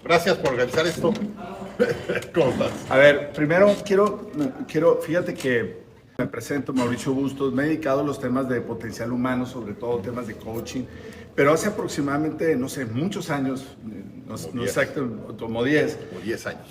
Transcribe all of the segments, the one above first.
Gracias por organizar esto. ¿Cómo estás? A ver, primero fíjate que me presento, Mauricio Bustos, me he dedicado a los temas de potencial humano, sobre todo temas de coaching, pero hace aproximadamente, no sé, muchos años, no exacto, como 10. Como 10 años.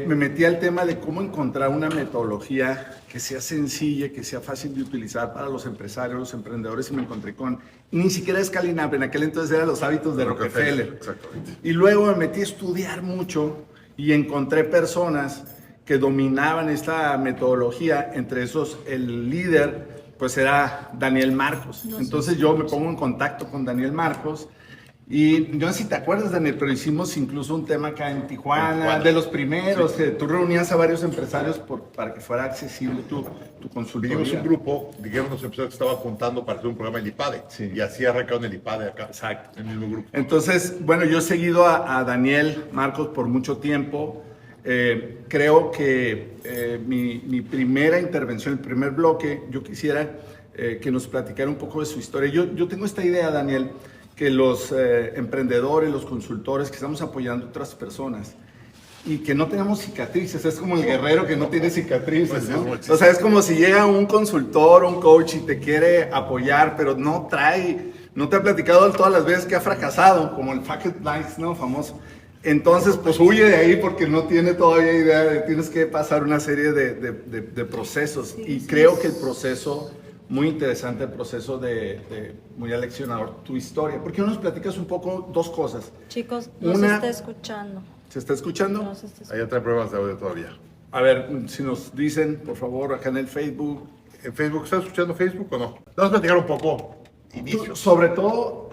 Me metí al tema de cómo encontrar una metodología que sea sencilla, que sea fácil de utilizar para los empresarios, los emprendedores, y me encontré con, ni siquiera Escalinap, en aquel entonces eran los hábitos de Rockefeller. Exactamente. Y luego me metí a estudiar mucho y encontré personas que dominaban esta metodología, entre esos el líder pues era Daniel Marcos. Entonces yo me pongo en contacto con Daniel Marcos y yo no sé si te acuerdas, Daniel, pero hicimos incluso un tema acá en Tijuana, de los primeros, sí, que tú reunías a varios empresarios para que fuera accesible tu consultoría. Vimos un grupo, digamos, unos empresarios que estaban juntando para hacer un programa en el IPADE, sí, y así arrancaron el IPADE acá. Exacto. En el mismo grupo. Entonces, bueno, yo he seguido a Daniel Marcos por mucho tiempo. Creo que mi primera intervención, el primer bloque, yo quisiera que nos platicara un poco de su historia. Yo tengo esta idea, Daniel, que los emprendedores, los consultores, que estamos apoyando a otras personas y que no tenemos cicatrices, es como el guerrero que no tiene cicatrices, ¿no? O sea, es como si llega un consultor, un coach y te quiere apoyar, pero no te ha platicado todas las veces que ha fracasado, como el Fuck It Nights, ¿no? Famoso. Entonces, pues huye de ahí porque no tiene todavía idea de tienes que pasar una serie de procesos. Sí, y sí, creo que el proceso, muy interesante, el proceso muy aleccionador, tu historia. ¿Por qué no nos platicas un poco dos cosas? Chicos, no se está escuchando. ¿Se está escuchando? No se está escuchando. Ahí trae problemas de audio todavía. A ver, si nos dicen, por favor, acá en el Facebook. ¿En Facebook? ¿Estás escuchando Facebook o no? Vamos a platicar un poco inicio. Sobre todo,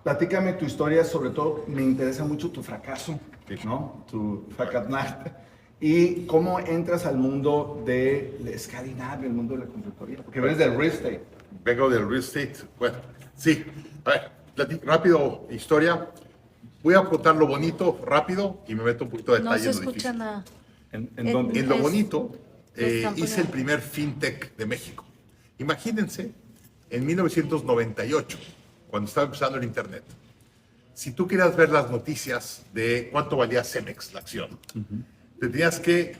platícame tu historia, sobre todo me interesa mucho tu fracaso, ¿no? Tu Fuck-Up-Night. Y cómo entras al mundo del Escalinap, el mundo de la consultoría. Porque vienes del real estate. Vengo del real estate. Bueno, sí. A ver, rápido, historia. Voy a contar lo bonito, rápido, y me meto un poquito de detalle. No se escucha nada. ¿En dónde? En lo bonito, hice el primer fintech de México. Imagínense, en 1998, cuando estaba empezando el internet, si tú querías ver las noticias de cuánto valía Cemex, la acción, te tenías que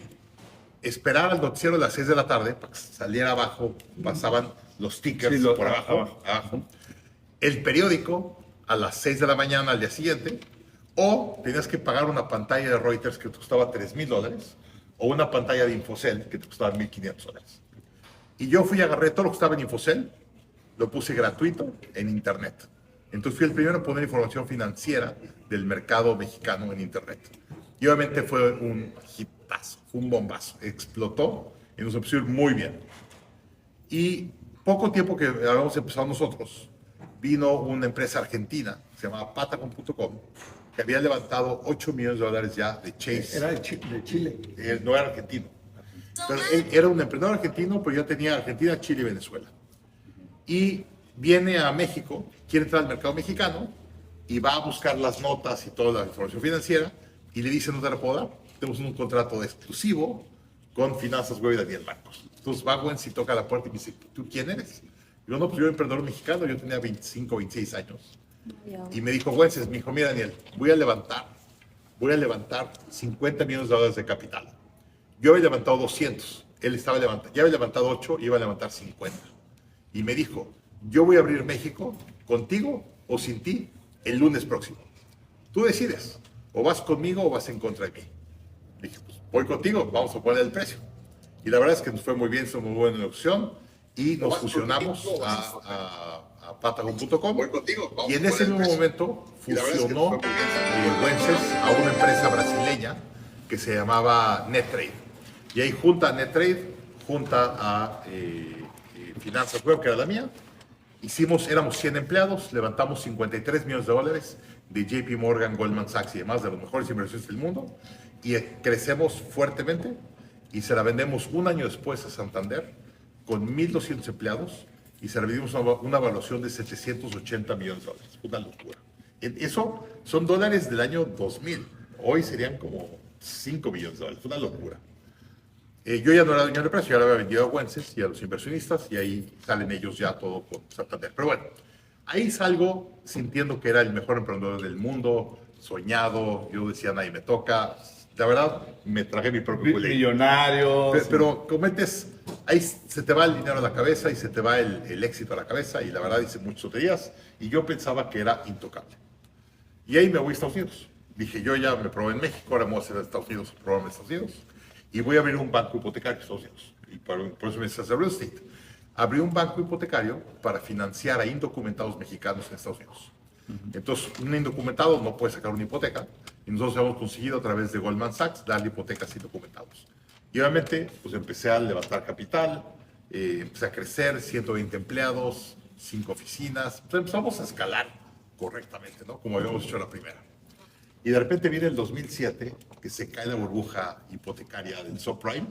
esperar al noticiero de las 6 de la tarde para que saliera abajo, pasaban los tickers por abajo. El periódico a las 6 de la mañana al día siguiente, o tenías que pagar una pantalla de Reuters que te costaba $3,000, o una pantalla de Infocel que te costaba $1,500. Y yo fui y agarré todo lo que estaba en Infocel, lo puse gratuito en internet. Entonces fui el primero en poner información financiera del mercado mexicano en internet. Y obviamente fue un hitazo, fue un bombazo. Explotó y nos empezó a ir muy bien. Y poco tiempo que habíamos empezado nosotros, vino una empresa argentina, se llamaba Patagon.com, que había levantado $8 millones ya de Chase. Era de Chile. Él no era argentino. Pero él era un emprendedor argentino, pero ya tenía Argentina, Chile y Venezuela. Y viene a México, quiere entrar al mercado mexicano y va a buscar las notas y toda la información financiera y le dice: no te la puedo dar, tenemos un contrato de exclusivo con Finanzas Web y Daniel Marcos. Entonces va Wences y toca la puerta y me dice: ¿tú quién eres? Y yo: no, pues yo era emprendedor mexicano, yo tenía 25, 26 años. Y me dijo Wences, me dijo: mira, Daniel, voy a levantar $50 millones de capital. Yo había levantado 200, él estaba levantando, ya había levantado 8, iba a levantar 50. Y me dijo: yo voy a abrir México contigo o sin ti el lunes próximo. Tú decides, o vas conmigo o vas en contra de mí. Dije: pues voy contigo, vamos a poner el precio. Y la verdad es que nos fue muy bien, fue muy buena opción y nos fusionamos a Patagon.com. Y en ese mismo momento fusionó Wences a una empresa brasileña que se llamaba NetTrade. Y ahí junta a NetTrade, junta a Finanzas Web, que era la mía. Éramos 100 empleados, levantamos $53 millones de JP Morgan, Goldman Sachs y demás, de los mejores inversiones del mundo, y crecemos fuertemente y se la vendemos un año después a Santander con 1,200 empleados y se la vendimos una evaluación de $780 millones. Una locura. Eso son dólares del año 2000. Hoy serían como $5 millones. Una locura. Yo ya no era dueño de la empresa, yo la había vendido a Wences y a los inversionistas, y ahí salen ellos ya todo con Santander. Pero bueno, ahí salgo sintiendo que era el mejor emprendedor del mundo, soñado, yo decía, nadie me toca. La verdad, me tragué mi propio culé. Millonarios. Pero cometes, ahí se te va el dinero a la cabeza y se te va el éxito a la cabeza y la verdad hice muchas tonterías y yo pensaba que era intocable. Y ahí me voy a Estados Unidos. Dije, yo ya me probé en México, ahora me voy a hacer a Estados Unidos, probarme en Estados Unidos y voy a abrir un banco hipotecario en Estados Unidos. Y por eso me hice hacer real estate. Abrí un banco hipotecario para financiar a indocumentados mexicanos en Estados Unidos. Entonces, un indocumentado no puede sacar una hipoteca y nosotros hemos conseguido a través de Goldman Sachs darle hipotecas a indocumentados. Y obviamente, pues empecé a levantar capital, empecé a crecer, 120 empleados, 5 oficinas. Entonces empezamos a escalar correctamente, ¿no? Como habíamos hecho la primera. Y de repente viene el 2007, que se cae la burbuja hipotecaria del subprime,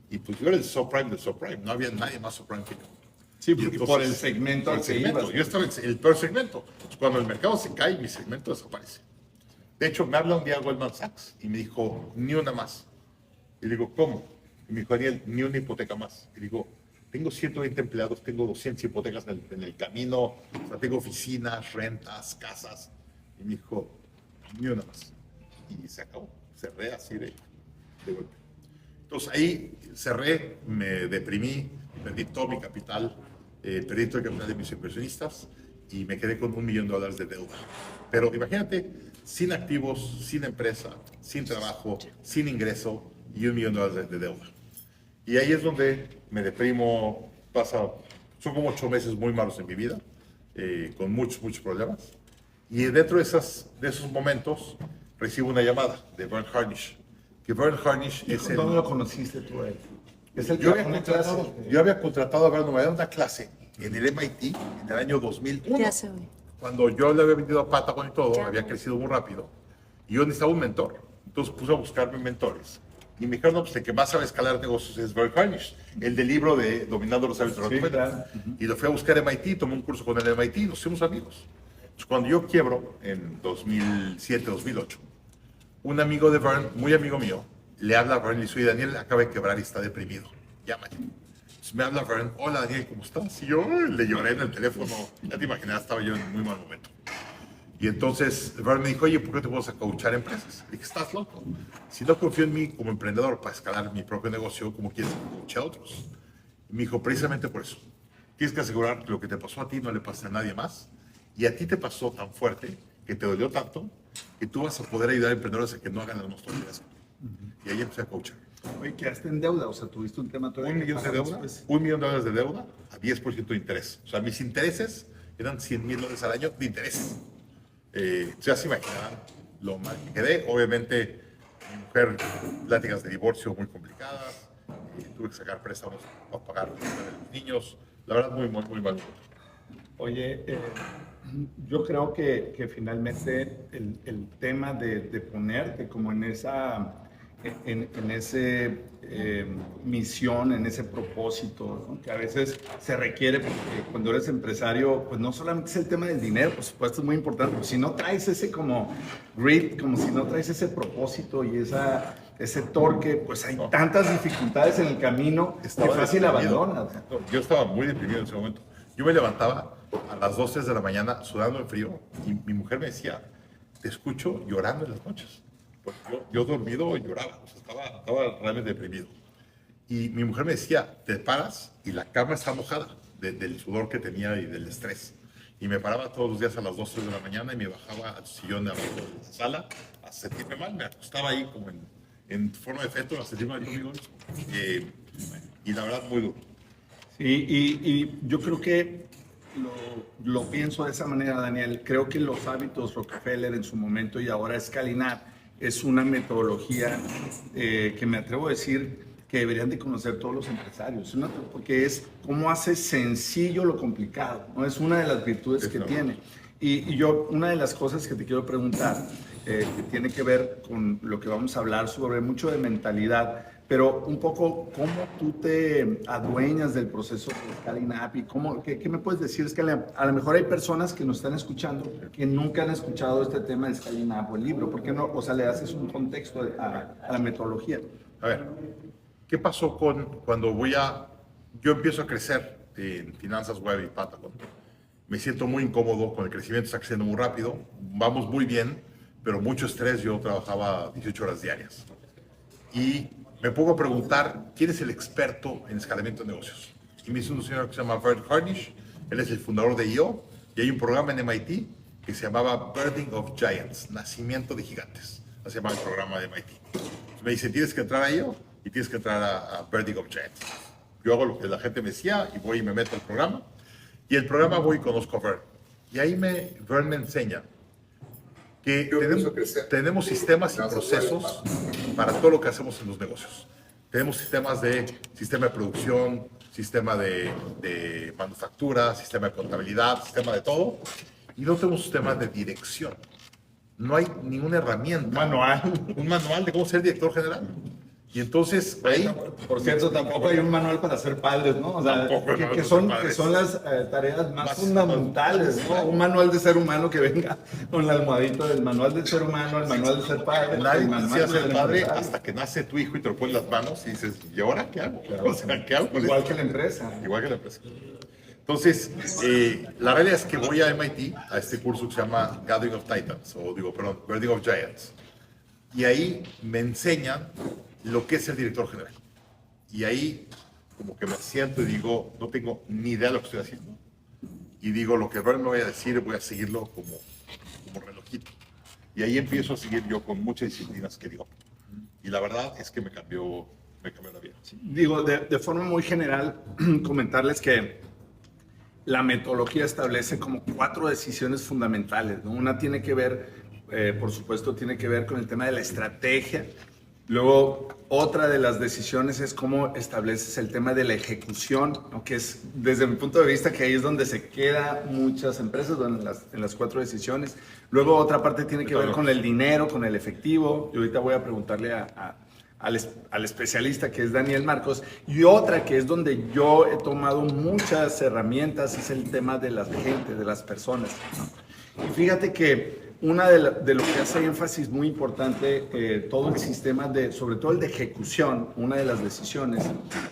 y pues yo era el subprime del subprime, no había nadie más subprime que yo. Sí, Y porque entonces, por el segmento al que ibas. yo estaba en el peor segmento. Entonces, cuando el mercado se cae, mi segmento desaparece. De hecho, me habla un día Goldman Sachs y me dijo, ni una más. Y le digo, ¿cómo? Y me dijo, Daniel, ni una hipoteca más. Y digo, tengo 120 empleados, tengo 200 hipotecas en el camino, o sea, tengo oficinas, rentas, casas. Y me dijo, ni una más. Y se acabó. Cerré así de golpe. Entonces ahí cerré, me deprimí, perdí todo mi capital, perdí todo el capital de mis inversionistas y me quedé con $1 millón de deuda. Pero imagínate, sin activos, sin empresa, sin trabajo, sin ingreso y $1 millón de deuda. Y ahí es donde me deprimo, son como 8 meses muy malos en mi vida, con muchos problemas. Y dentro de esos momentos recibo una llamada de Vern Harnish, que Vern Harnish es el... ¿Dónde lo conociste tú a él? Es el Yo que había, da una clase. yo había contratado a Vern, me había dado una clase en el MIT en el año 2001. Ya se oye. Cuando yo le había vendido a Patagon y todo, Ya. había crecido muy rápido. Y yo necesitaba un mentor. Entonces puse a buscarme mentores. Y me dijeron, no, pues el que más sabe escalar negocios es Vern Harnish, el del libro de Dominando los hábitos de la Sí, Rockefeller. claro. Y lo fui a buscar a MIT, tomé un curso con el MIT y nos hicimos amigos. Entonces, cuando yo quiebro en 2007, 2008, un amigo de Vern, muy amigo mío, le habla a Vern y le dice, oye, Daniel acaba de quebrar y está deprimido. Llámale. Entonces me habla Vern, hola Daniel, ¿cómo estás? Y yo le lloré en el teléfono. Ya te imaginas, estaba yo en un muy mal momento. Y entonces Vern me dijo, oye, ¿por qué no te puedo coachar empresas? Le dije, estás loco. Si no confío en mí como emprendedor para escalar mi propio negocio, ¿cómo quieres que coache a otros? Y me dijo, precisamente por eso. Tienes que asegurar que lo que te pasó a ti no le pasa a nadie más. Y a ti te pasó tan fuerte, que te dolió tanto, que tú vas a poder ayudar a emprendedores a que no hagan las mismas tonterías. Y ahí empecé a coachar. Oye, quedaste en deuda, o sea, tuviste un tema todavía. $1 millón de deuda, $1 millón de deuda a 10% de interés. O sea, mis intereses eran $100,000 al año de intereses. Ya se imaginarán lo mal que quedé. Obviamente, mi mujer, pláticas de divorcio muy complicadas. Tuve que sacar préstamos para pagar los niños. La verdad, muy mal. Oye, yo creo que finalmente el tema de ponerte como en esa misión, en ese propósito, ¿no? Que a veces se requiere, porque cuando eres empresario, pues no solamente es el tema del dinero, por supuesto es muy importante, pero si no traes ese como grit, como si no traes ese propósito y ese torque, pues hay tantas dificultades en el camino que fácil abandonas. Yo estaba muy deprimido en ese momento. Yo me levantaba a las 2, 3 de la mañana sudando en frío y mi mujer me decía, te escucho llorando en las noches. Porque yo dormido lloraba, o sea, estaba realmente deprimido. Y mi mujer me decía, te paras y la cama está mojada del sudor que tenía y del estrés. Y me paraba todos los días a las 2, 3 de la mañana y me bajaba al sillón de abajo de la sala a sentirme mal. Me acostaba ahí como en forma de feto a sentirme mal conmigo mismo. Y la verdad, muy duro. Sí, y yo creo que lo pienso de esa manera, Daniel. Creo que los hábitos Rockefeller en su momento y ahora Escalinar es una metodología que me atrevo a decir que deberían de conocer todos los empresarios, porque es cómo hace sencillo lo complicado, ¿no? Es una de las virtudes que tiene. Y yo, una de las cosas que te quiero preguntar, que tiene que ver con lo que vamos a hablar sobre mucho de mentalidad, pero un poco cómo tú te adueñas del proceso de Scaling Up y qué me puedes decir. Es que a lo mejor hay personas que nos están escuchando que nunca han escuchado este tema de Scaling Up o el libro. ¿Por qué no? O sea, le haces un contexto a la metodología. A ver, ¿qué pasó cuando yo empiezo a crecer en finanzas web y Patagon? Me siento muy incómodo con el crecimiento, está creciendo muy rápido, vamos muy bien, pero mucho estrés. Yo trabajaba 18 horas diarias. Y me pongo a preguntar, ¿quién es el experto en escalamiento de negocios? Y me dice un señor que se llama Vern Harnish, él es el fundador de IO, y hay un programa en MIT que se llamaba Birthing of Giants, Nacimiento de Gigantes. Así se llama el programa de MIT. Entonces me dice, tienes que entrar a IO y tienes que entrar a Birthing of Giants. Yo hago lo que la gente me decía y voy y me meto al programa. Y el programa voy y conozco a Vern. Y ahí Vern me enseña que tenemos sistemas y procesos para todo lo que hacemos en los negocios. Tenemos sistema de producción, sistema de manufactura, sistema de contabilidad, sistema de todo. Y no tenemos sistema de dirección. No hay ninguna herramienta. Un manual de cómo ser director general. Y entonces ahí... Por cierto, tampoco hay un manual para ser padres, ¿no? O sea, que son las tareas más fundamentales, ¿no? Un manual de ser humano que venga con la almohadita del manual del ser humano, el manual de ser padre. Nadie quisiera ser padre hasta que nace tu hijo y te lo pones en las manos y dices, ¿y ahora qué hago? Claro. O sea, ¿qué hago con Igual esto? que la empresa. Igual que la empresa. Entonces, la realidad es que voy a MIT, a este curso que se llama Birthing of Giants. Y ahí me enseñan lo que es el director general. Y ahí como que me siento y digo, no tengo ni idea de lo que estoy haciendo. Y digo, lo que Vern me vaya a decir, voy a seguirlo como relojito. Y ahí empiezo a seguir yo con muchas disciplinas que digo. Y la verdad es que me cambió la vida. Sí, digo, de forma muy general, comentarles que la metodología establece como 4 decisiones fundamentales, ¿no? Una tiene que ver, por supuesto, tiene que ver con el tema de la estrategia. Luego, otra de las decisiones es cómo estableces el tema de la ejecución, ¿no? Que es, desde mi punto de vista, que ahí es donde se quedan muchas empresas, en las 4 decisiones. Luego, otra parte tiene que ver con el dinero, con el efectivo. Y ahorita voy a preguntarle al especialista, que es Daniel Marcos. Y otra que es donde yo he tomado muchas herramientas, es el tema de la gente, de las personas, ¿no? Y fíjate que una de lo que hace énfasis muy importante, todo el sistema sobre todo el de ejecución, una de las decisiones,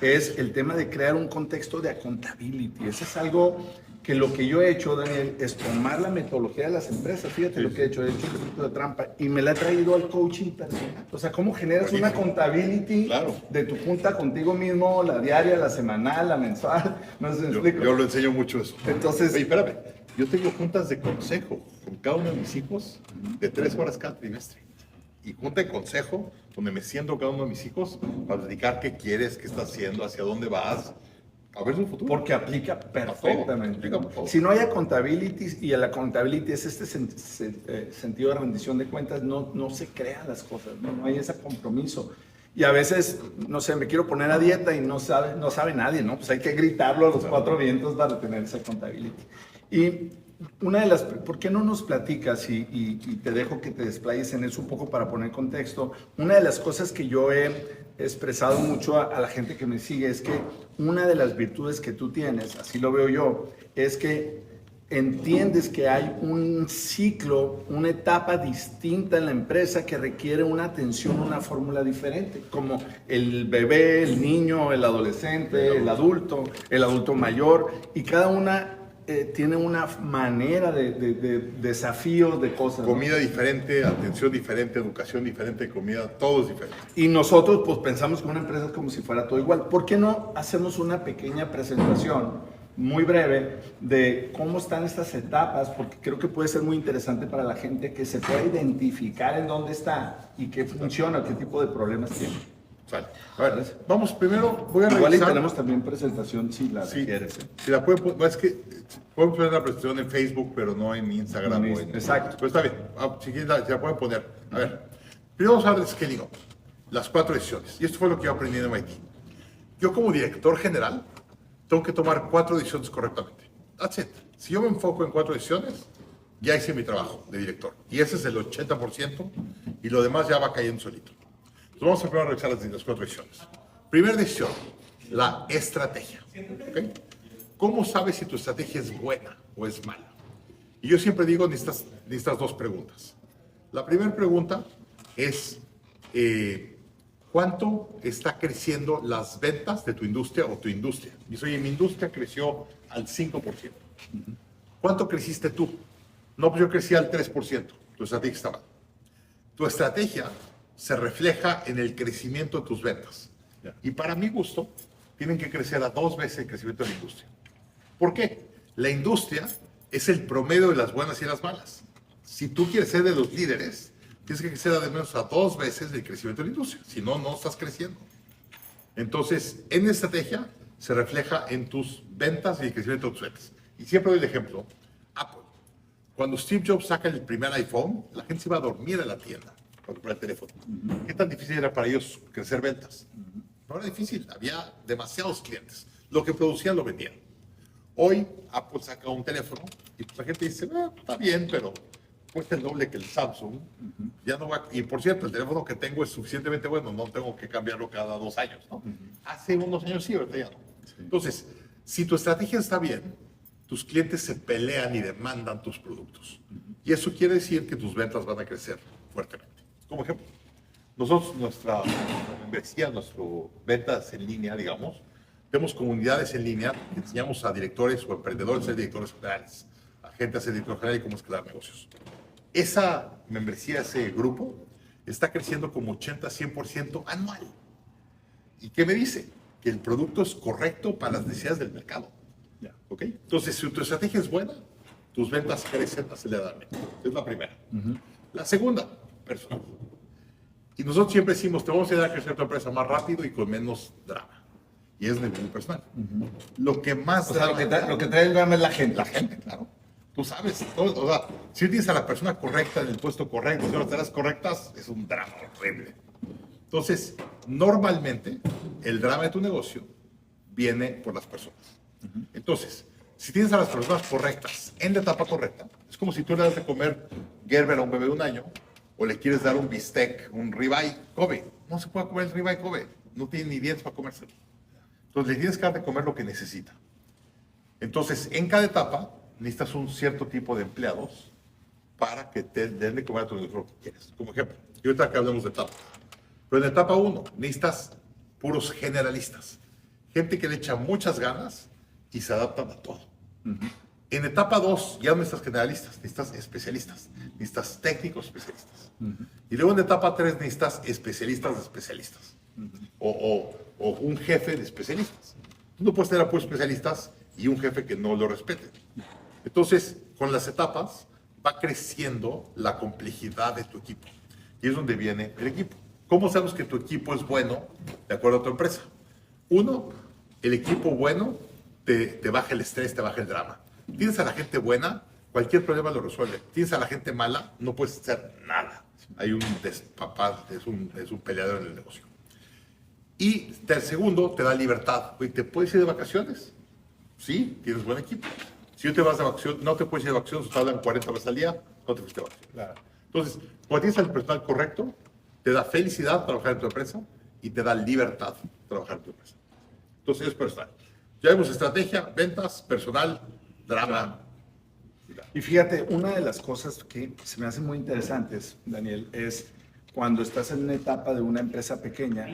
es el tema de crear un contexto de accountability. Eso es algo que lo que yo he hecho, Daniel, es tomar la metodología de las empresas. Fíjate lo que he hecho un poquito de trampa y me la he traído al coaching personal. O sea, cómo generas una accountability de tu junta contigo mismo, la diaria, la semanal, la mensual. No sé si me explico. Yo lo enseño mucho eso. Entonces, oye, espérame, yo tengo juntas de consejo con cada uno de mis hijos de 3 horas cada trimestre. Y junta de consejo donde me siento con cada uno de mis hijos para platicar qué quieres, qué estás haciendo, hacia dónde vas. A ver su futuro. Porque aplica perfectamente. Aplica por todo. Si no hay accountability, y el accountability es este sentido de rendición de cuentas, no se crean las cosas, no hay ese compromiso. Y a veces, no sé, me quiero poner a dieta y no sabe nadie, ¿no? Pues hay que gritarlo a los 4 vientos para tener esa accountability. Y ¿por qué no nos platicas y te dejo que te desplayes en eso un poco para poner contexto? Una de las cosas que yo he expresado mucho a la gente que me sigue es que una de las virtudes que tú tienes, así lo veo yo, es que entiendes que hay un ciclo, una etapa distinta en la empresa que requiere una atención, una fórmula diferente, como el bebé, el niño, el adolescente, el adulto mayor, y cada una tiene una manera de desafíos, de cosas. Comida diferente, atención diferente, educación diferente, comida, todo es diferente. Y nosotros pues pensamos que una empresa es como si fuera todo igual. ¿Por qué no hacemos una pequeña presentación muy breve de cómo están estas etapas? Porque creo que puede ser muy interesante para la gente que se pueda identificar en dónde está y qué funciona, qué tipo de problemas tiene. Sale. A ver, vamos primero, voy a Igual revisar. y tenemos también presentación si la quieres. Si la pueden, es que podemos poner la presentación en Facebook, pero no en Instagram. No, exacto. Pero está bien, si quieren, si la pueden poner. A ver, primero vamos a hablar de scaling up, las 4 decisiones. Y esto fue lo que yo aprendí en MIT. Yo como director general tengo que tomar 4 decisiones correctamente. That's it. Si yo me enfoco en 4 decisiones, ya hice mi trabajo de director. Y ese es el 80% y lo demás ya va cayendo solito. Entonces vamos a primero revisar las 4 decisiones. Primera decisión, la estrategia. ¿Okay? ¿Cómo sabes si tu estrategia es buena o es mala? Y yo siempre digo, necesitas 2 preguntas. La primera pregunta es, ¿cuánto está creciendo las ventas de tu industria o tu industria? Y oye, mi industria creció al 5%. ¿Cuánto creciste tú? No, pues yo crecí al 3%. Tu estrategia está mal. Tu estrategia se refleja en el crecimiento de tus ventas. Y para mi gusto, tienen que crecer a 2 veces el crecimiento de la industria. ¿Por qué? La industria es el promedio de las buenas y las malas. Si tú quieres ser de los líderes, tienes que crecer de menos a 2 veces el crecimiento de la industria. Si no, no estás creciendo. Entonces, en estrategia se refleja en tus ventas y el crecimiento de tus ventas. Y siempre doy el ejemplo. Apple. Cuando Steve Jobs saca el primer iPhone, la gente se iba a dormir a la tienda para comprar el teléfono. ¿Qué tan difícil era para ellos crecer ventas? No era difícil, había demasiados clientes. Lo que producían lo vendían. Hoy Apple saca un teléfono y pues la gente dice, está bien, pero cuesta el doble que el Samsung. Ya no va. Y por cierto, el teléfono que tengo es suficientemente bueno, no tengo que cambiarlo cada 2 años, ¿no? Hace unos años sí, ahorita ya no. Entonces, si tu estrategia está bien, tus clientes se pelean y demandan tus productos. Y eso quiere decir que tus ventas van a crecer fuertemente. Como ejemplo, nosotros, nuestra membresía, nuestras ventas en línea, digamos, tenemos comunidades en línea que enseñamos a directores o emprendedores a ser directores generales, a gente a ser director general y cómo escalar negocios. Esa membresía, ese grupo, está creciendo como 80-100% anual. ¿Y qué me dice? Que el producto es correcto para las necesidades del mercado. ¿Ok? Entonces, si tu estrategia es buena, tus ventas crecen aceleradamente. Es la primera. La segunda, personal. Y nosotros siempre decimos, te vamos a ayudar a crecer tu empresa más rápido y con menos drama. Y es nivel personal. Lo que más... O sea, lo que trae el drama es la gente. La gente, claro. Tú sabes, o sea, si tienes a la persona correcta en el puesto correcto, si las tareas correctas, es un drama horrible. Entonces, normalmente, el drama de tu negocio viene por las personas. Entonces, si tienes a las personas correctas en la etapa correcta, es como si tú le das de comer Gerber a un bebé de 1 año, o le quieres dar un bistec, un ribeye Kobe. No se puede comer el ribeye Kobe, no tiene ni dientes para comérselo. Entonces, le tienes que dar de comer lo que necesita. Entonces, en cada etapa, necesitas un cierto tipo de empleados para que te den de comer a tu negocio lo que quieres. Como ejemplo, y ahorita que hablamos de etapas. Pero en etapa 1, necesitas puros generalistas. Gente que le echa muchas ganas y se adaptan a todo. En etapa 2, ya no necesitas generalistas, necesitas especialistas. Necesitas técnicos especialistas. Y luego en etapa 3, necesitas especialistas de especialistas. O un jefe de especialistas. Tú no puedes tener a puros especialistas y un jefe que no lo respete. Entonces, con las etapas, va creciendo la complejidad de tu equipo. Y es donde viene el equipo. ¿Cómo sabes que tu equipo es bueno de acuerdo a tu empresa? 1, el equipo bueno te baja el estrés, te baja el drama. Tienes a la gente buena, cualquier problema lo resuelve. Tienes a la gente mala, no puedes hacer nada. Hay un despapá, es un peleador en el negocio. Y el segundo, te da libertad. Oye, ¿te puedes ir de vacaciones? Sí, tienes buen equipo. Si te vas de vacaciones, no te puedes ir de vacaciones, te hablan 40 veces al día, no te fuiste de vacaciones. Claro. Entonces, cuando tienes al personal correcto, te da felicidad trabajar en tu empresa y te da libertad trabajar en tu empresa. Entonces, es personal. Ya vemos estrategia, ventas, personal, drama. Y fíjate, una de las cosas que se me hacen muy interesantes, Daniel, es cuando estás en una etapa de una empresa pequeña,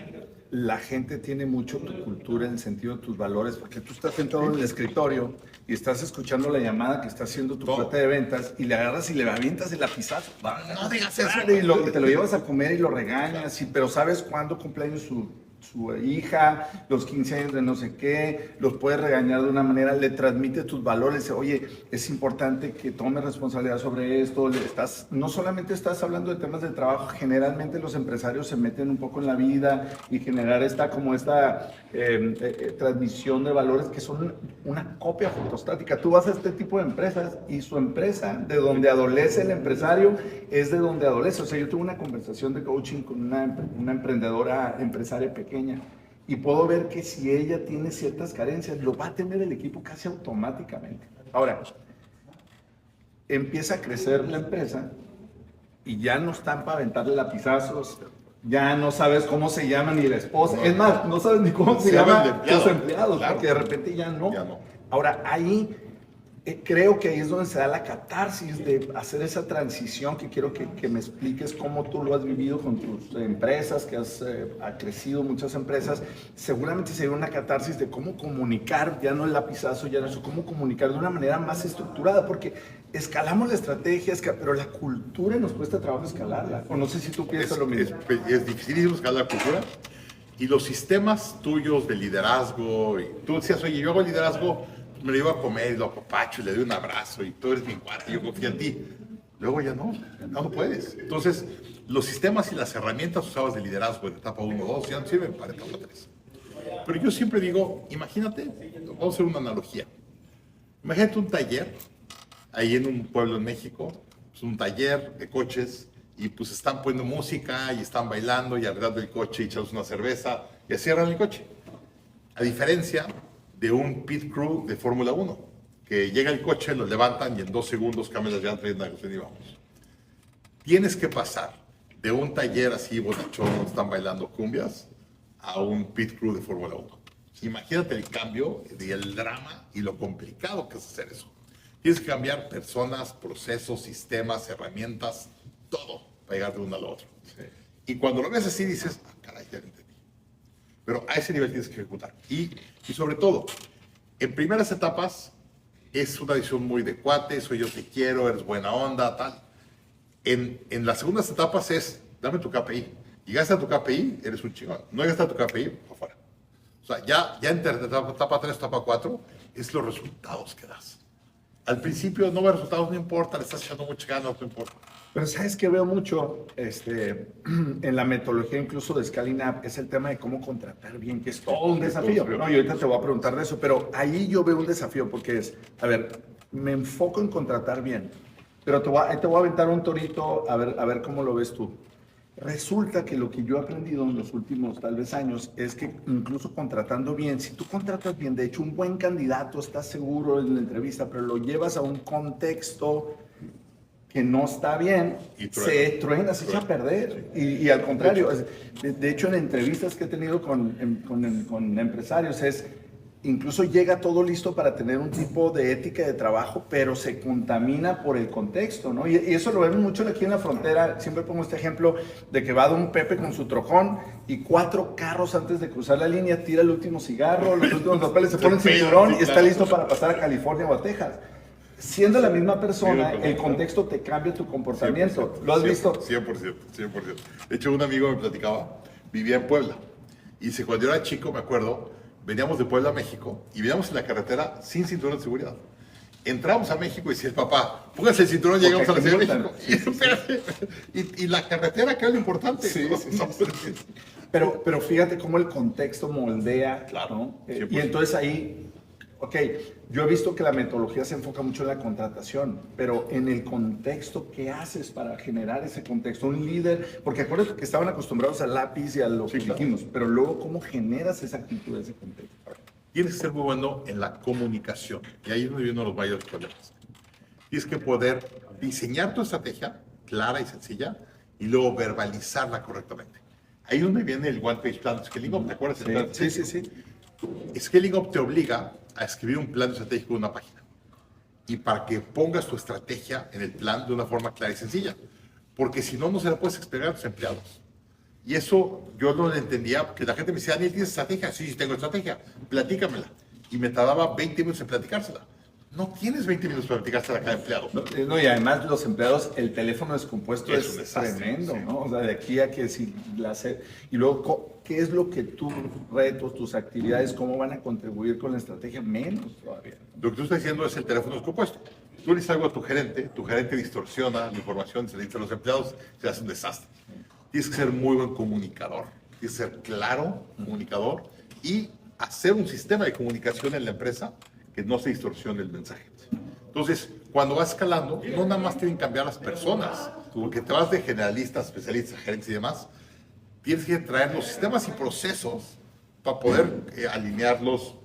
la gente tiene mucho tu cultura en el sentido de tus valores, porque tú estás sentado en el escritorio y estás escuchando la llamada que está haciendo tu cuate de ventas y le agarras y le avientas el lapizazo. No digas eso. Y te lo llevas a comer y lo regañas, pero sabes cuándo cumpleaños su hija, los 15 años de no sé qué, los puedes regañar de una manera, le transmite tus valores, oye, es importante que tomes responsabilidad sobre esto, no solamente estás hablando de temas de trabajo, generalmente los empresarios se meten un poco en la vida y generar esta transmisión de valores que son una copia fotostática. Tú vas a este tipo de empresas y su empresa, de donde adolece el empresario, es de donde adolece. O sea, yo tuve una conversación de coaching con una emprendedora empresaria pequeña y puedo ver que si ella tiene ciertas carencias, lo va a tener el equipo casi automáticamente. Ahora, empieza a crecer la empresa y ya no están para aventarle lapizazos, ya no sabes cómo se llama ni la esposa, es más, no sabes ni cómo se llaman los empleados, claro, porque de repente ya no. Ahora, ahí creo que ahí es donde se da la catarsis de hacer esa transición, que quiero que me expliques cómo tú lo has vivido con tus empresas, que has crecido muchas empresas. Seguramente se dio una catarsis de cómo comunicar, ya no el lapizazo, ya no eso, cómo comunicar de una manera más estructurada, porque escalamos la estrategia, pero la cultura nos cuesta trabajo escalarla. O no sé si tú piensas lo mismo. Es dificilísimo escalar la cultura. Y los sistemas tuyos de liderazgo, y tú decías, oye, yo hago liderazgo, me lo llevo a comer y lo apapacho y le doy un abrazo y tú eres mi cuate, yo confío en ti. Luego ya no puedes. Entonces, los sistemas y las herramientas usadas de liderazgo en etapa 1 o 2 ya no sirven para etapa 3. Pero yo siempre digo, imagínate, vamos a hacer una analogía. Imagínate un taller, ahí en un pueblo en México, pues un taller de coches, y pues están poniendo música y están bailando y alrededor del coche echamos una cerveza y cierran el coche. A diferencia de un pit crew de Fórmula 1, que llega el coche, lo levantan y en 2 segundos cambian las llantas y vamos. Tienes que pasar de un taller así bonachón donde están bailando cumbias a un pit crew de Fórmula 1. Imagínate el cambio y el drama y lo complicado que es hacer eso. Tienes que cambiar personas, procesos, sistemas, herramientas, todo para llegar de uno al otro. Sí. Y cuando lo ves así dices, ah, caray, ya lo entendí. Pero a ese nivel tienes que ejecutar. Y sobre todo, en primeras etapas es una decisión muy de cuate, soy yo te quiero, eres buena onda, tal. En las segundas etapas es, dame tu KPI. Llegaste a tu KPI, eres un chingón. No llegaste a tu KPI, afuera. O sea, ya entre etapa 3, etapa 4, es los resultados que das. Al principio no ve resultados, no importa, le estás echando muchas ganas, no importa. Pero ¿sabes qué veo mucho en la metodología incluso de Scaling Up? Es el tema de cómo contratar bien, que es todo un desafío. No, y ahorita te voy a preguntar de eso, pero ahí yo veo un desafío porque es, a ver, me enfoco en contratar bien, pero te voy a aventar un torito a ver cómo lo ves tú. Resulta que lo que yo he aprendido en los últimos tal vez años es que incluso contratando bien, si tú contratas bien, de hecho un buen candidato, estás seguro en la entrevista, pero lo llevas a un contexto que no está bien, se truena, se echa a perder. Y al contrario, de hecho en entrevistas que he tenido con empresarios es, incluso llega todo listo para tener un tipo de ética de trabajo, pero se contamina por el contexto, ¿no? Y eso lo vemos mucho aquí en la frontera. Siempre pongo este ejemplo de que va don Pepe con su trojón y 4 carros antes de cruzar la línea, tira el último cigarro, los últimos papeles, se pone el cinturón y está listo para pasar a California o a Texas. Siendo la misma persona, el contexto te cambia tu comportamiento. 100%, ¿lo has visto? 100%. De hecho, un amigo me platicaba, vivía en Puebla. Y dice, cuando yo era chico, me acuerdo, veníamos de Puebla a México y veníamos en la carretera sin cinturón de seguridad. Entramos a México y decía el papá, póngase el cinturón y llegamos a la Ciudad de México. Y la carretera, que es lo importante. Sí. Pero fíjate cómo el contexto moldea, claro, ¿no? Y entonces ahí... Ok, yo he visto que la metodología se enfoca mucho en la contratación, pero en el contexto, ¿qué haces para generar ese contexto? Un líder, porque acuérdate que estaban acostumbrados al lápiz y a lo que dijimos, pero luego, ¿cómo generas esa actitud, ese contexto? Tienes que ser muy bueno en la comunicación, y ahí es donde vienen los mayores problemas. Tienes que poder diseñar tu estrategia clara y sencilla, y luego verbalizarla correctamente. Ahí es donde viene el One Page Plan Scaling Up, ¿te acuerdas? Sí. Scaling Up te obliga a escribir un plan estratégico de una página y para que pongas tu estrategia en el plan de una forma clara y sencilla, porque si no, no se la puedes explicar a tus empleados. Y eso yo no lo entendía, porque la gente me decía, Daniel, ¿tienes estrategia? Sí, tengo estrategia, platícamela. Y me tardaba 20 minutos en platicársela. No tienes 20 minutos para platicársela a cada empleado. No, y además los empleados, el teléfono descompuesto es tremendo, ¿no? O sea, de aquí a que si la hacer. Y luego, ¿qué es lo que tus retos, tus actividades, cómo van a contribuir con la estrategia? Menos todavía. Lo que tú estás diciendo es el teléfono descompuesto. Tú le dices algo a tu gerente distorsiona la información, se le dice a los empleados, se hace un desastre. Tienes que ser muy buen comunicador, tienes que ser claro comunicador y hacer un sistema de comunicación en la empresa que no se distorsione el mensaje. Entonces, cuando vas escalando, no nada más tienen que cambiar las personas, porque te vas de generalistas, especialistas, gerentes y demás, tienes que traer los sistemas y procesos para poder alinearlos,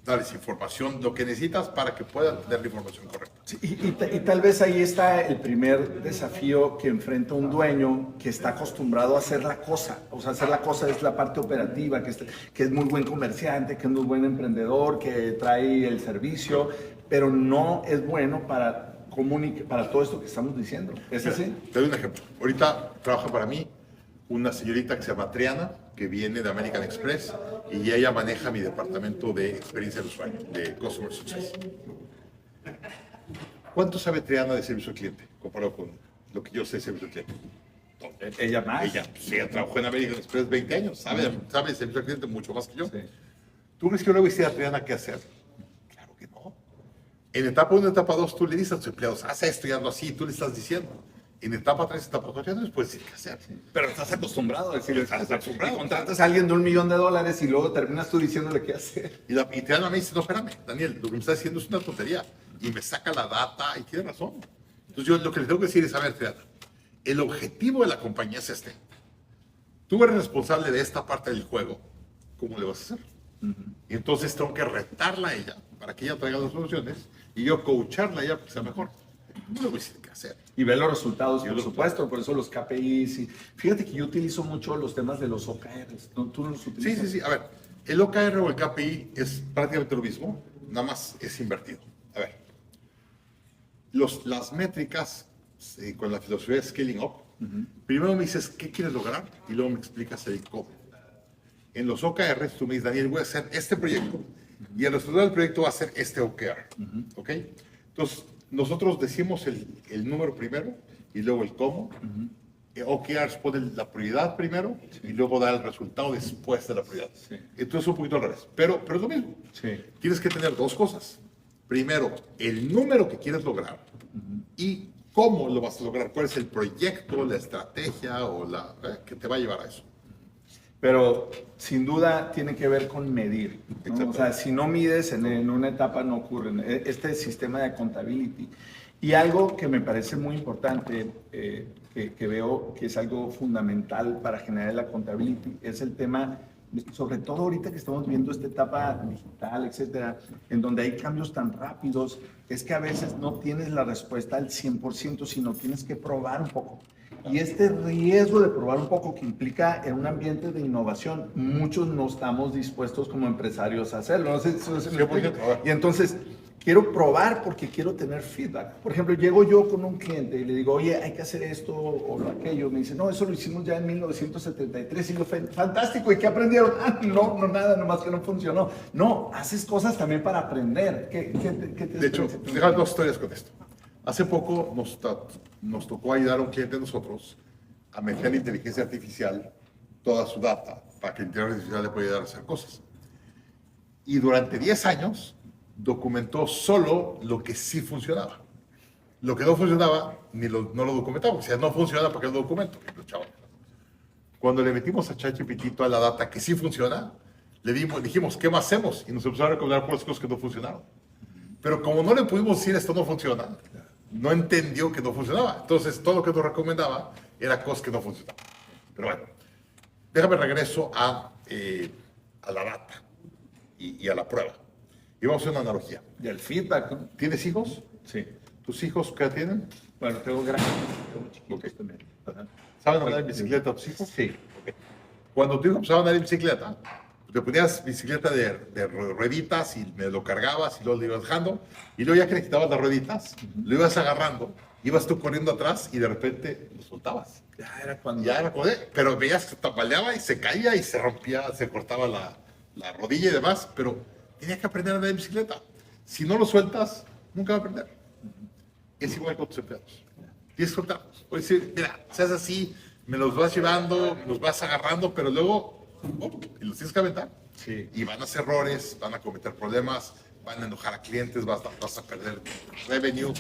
darles información, lo que necesitas para que puedan tener la información correcta. Sí, y tal vez ahí está el primer desafío que enfrenta un dueño que está acostumbrado a hacer la cosa. O sea, hacer la cosa es la parte operativa, que es muy buen comerciante, que es muy buen emprendedor, que trae el servicio, pero no es bueno para todo esto que estamos diciendo. ¿Es así? Te doy un ejemplo. Ahorita trabaja para mí una señorita que se llama Triana, que viene de American Express, y ella maneja mi departamento de experiencia de usuario, de Customer Success. ¿Cuánto sabe Triana de servicio al cliente comparado con lo que yo sé de servicio al cliente? Ella más. Ella trabajó en American Express 20 años, sabe de servicio al cliente mucho más que yo. Sí. ¿Tú crees que yo le voy a decir a Triana qué hacer? Claro que no. En etapa 1, etapa 2, tú le dices a tus empleados, haz esto y hazlo así, tú le estás diciendo. En etapa 3, etapa 4, ya no les puedes decir qué hacer. Pero estás acostumbrado a decirle, Estás acostumbrado. Y contratas a alguien de $1.000.000 y luego terminas tú diciéndole qué hacer. Y Triana me dice, no, espérame, Daniel, lo que me estás diciendo es una tontería. Y me saca la data y tiene razón. Entonces yo lo que le tengo que decir es, a ver, Triana, el objetivo de la compañía es este. Tú eres responsable de esta parte del juego. ¿Cómo le vas a hacer? Y entonces tengo que retarla a ella para que ella traiga las soluciones y yo coacharla a ella para que sea mejor. No le voy a decir qué hacer. Y ver los resultados, Y por los supuesto, por eso los KPIs. Y fíjate que yo utilizo mucho los temas de los OKRs. ¿No? ¿Tú no los utilizas? Sí. A ver, el OKR o el KPI es prácticamente lo mismo, nada más es invertido. A ver, las métricas con la filosofía de Scaling Up, primero me dices qué quieres lograr y luego me explicas el cómo. En los OKRs tú me dices, Daniel, voy a hacer este proyecto y el resultado del proyecto va a ser este OKR. ¿Ok? Entonces, nosotros decimos el número primero y luego el cómo. OKRs pone la prioridad primero y luego da el resultado después de la prioridad. Sí. Entonces, un poquito al revés. Pero es lo mismo. Sí. Tienes que tener dos cosas. Primero, el número que quieres lograr y cómo lo vas a lograr. ¿Cuál es el proyecto, la estrategia o que te va a llevar a eso? Pero sin duda tiene que ver con medir, ¿no? O sea, si no mides en una etapa no ocurre. Este sistema de accountability. Y algo que me parece muy importante, que veo que es algo fundamental para generar la accountability, es el tema, sobre todo ahorita que estamos viendo esta etapa digital, etcétera, en donde hay cambios tan rápidos, es que a veces no tienes la respuesta al 100%, sino tienes que probar un poco. Y este riesgo de probar un poco que implica en un ambiente de innovación, muchos no estamos dispuestos como empresarios a hacerlo. No sé si eso me explica. Y entonces, quiero probar porque quiero tener feedback. Por ejemplo, llego yo con un cliente y le digo, oye, hay que hacer esto o lo aquello. Me dice, no, eso lo hicimos ya en 1973. Y yo, fantástico, ¿y qué aprendieron? Ah, no, nada, nomás que no funcionó. No, haces cosas también para aprender. ¿Qué te De hecho, déjame dos historias con esto. Hace poco nos tocó ayudar a un cliente de nosotros a meter en inteligencia artificial toda su data para que la inteligencia artificial le pueda ayudar a hacer cosas. Y durante 10 años documentó solo lo que sí funcionaba. Lo que no funcionaba, no lo documentaba. O sea, no funciona porque lo documento. Cuando le metimos a ChatGPT toda la data que sí funciona, dijimos, ¿qué más hacemos? Y nos empezaron a recomendar por las cosas que no funcionaron. Pero como no le pudimos decir esto no funciona, no entendió que no funcionaba. Entonces, todo lo que nos recomendaba era cosas que no funcionaban. Pero bueno, déjame regreso a la data y a la prueba. Y vamos a hacer una analogía. Y el feedback, ¿no? ¿Tienes hijos? Sí. ¿Tus hijos qué tienen? Bueno, tengo grandes, tengo chiquitos también. ¿Saben andar en bicicleta tus hijos? Sí. Okay. Cuando tu hijo empezaba a andar en bicicleta, te ponías bicicleta de rueditas y me lo cargabas y luego lo ibas dejando. Y luego ya que le quitabas las rueditas, lo ibas agarrando, ibas tú corriendo atrás y de repente lo soltabas. Ya era cuando... Pero veías que tambaleaba y se caía y se rompía, se cortaba la rodilla y demás, pero tenía que aprender a andar en bicicleta. Si no lo sueltas, nunca va a aprender. Es igual con tus empleados. Tienes que soltarlos. O decir, mira, seas así, me los vas llevando, los vas agarrando, pero luego y los tienes que aventar. Sí. Y van a hacer errores, van a cometer problemas, van a enojar a clientes, vas a perder revenue.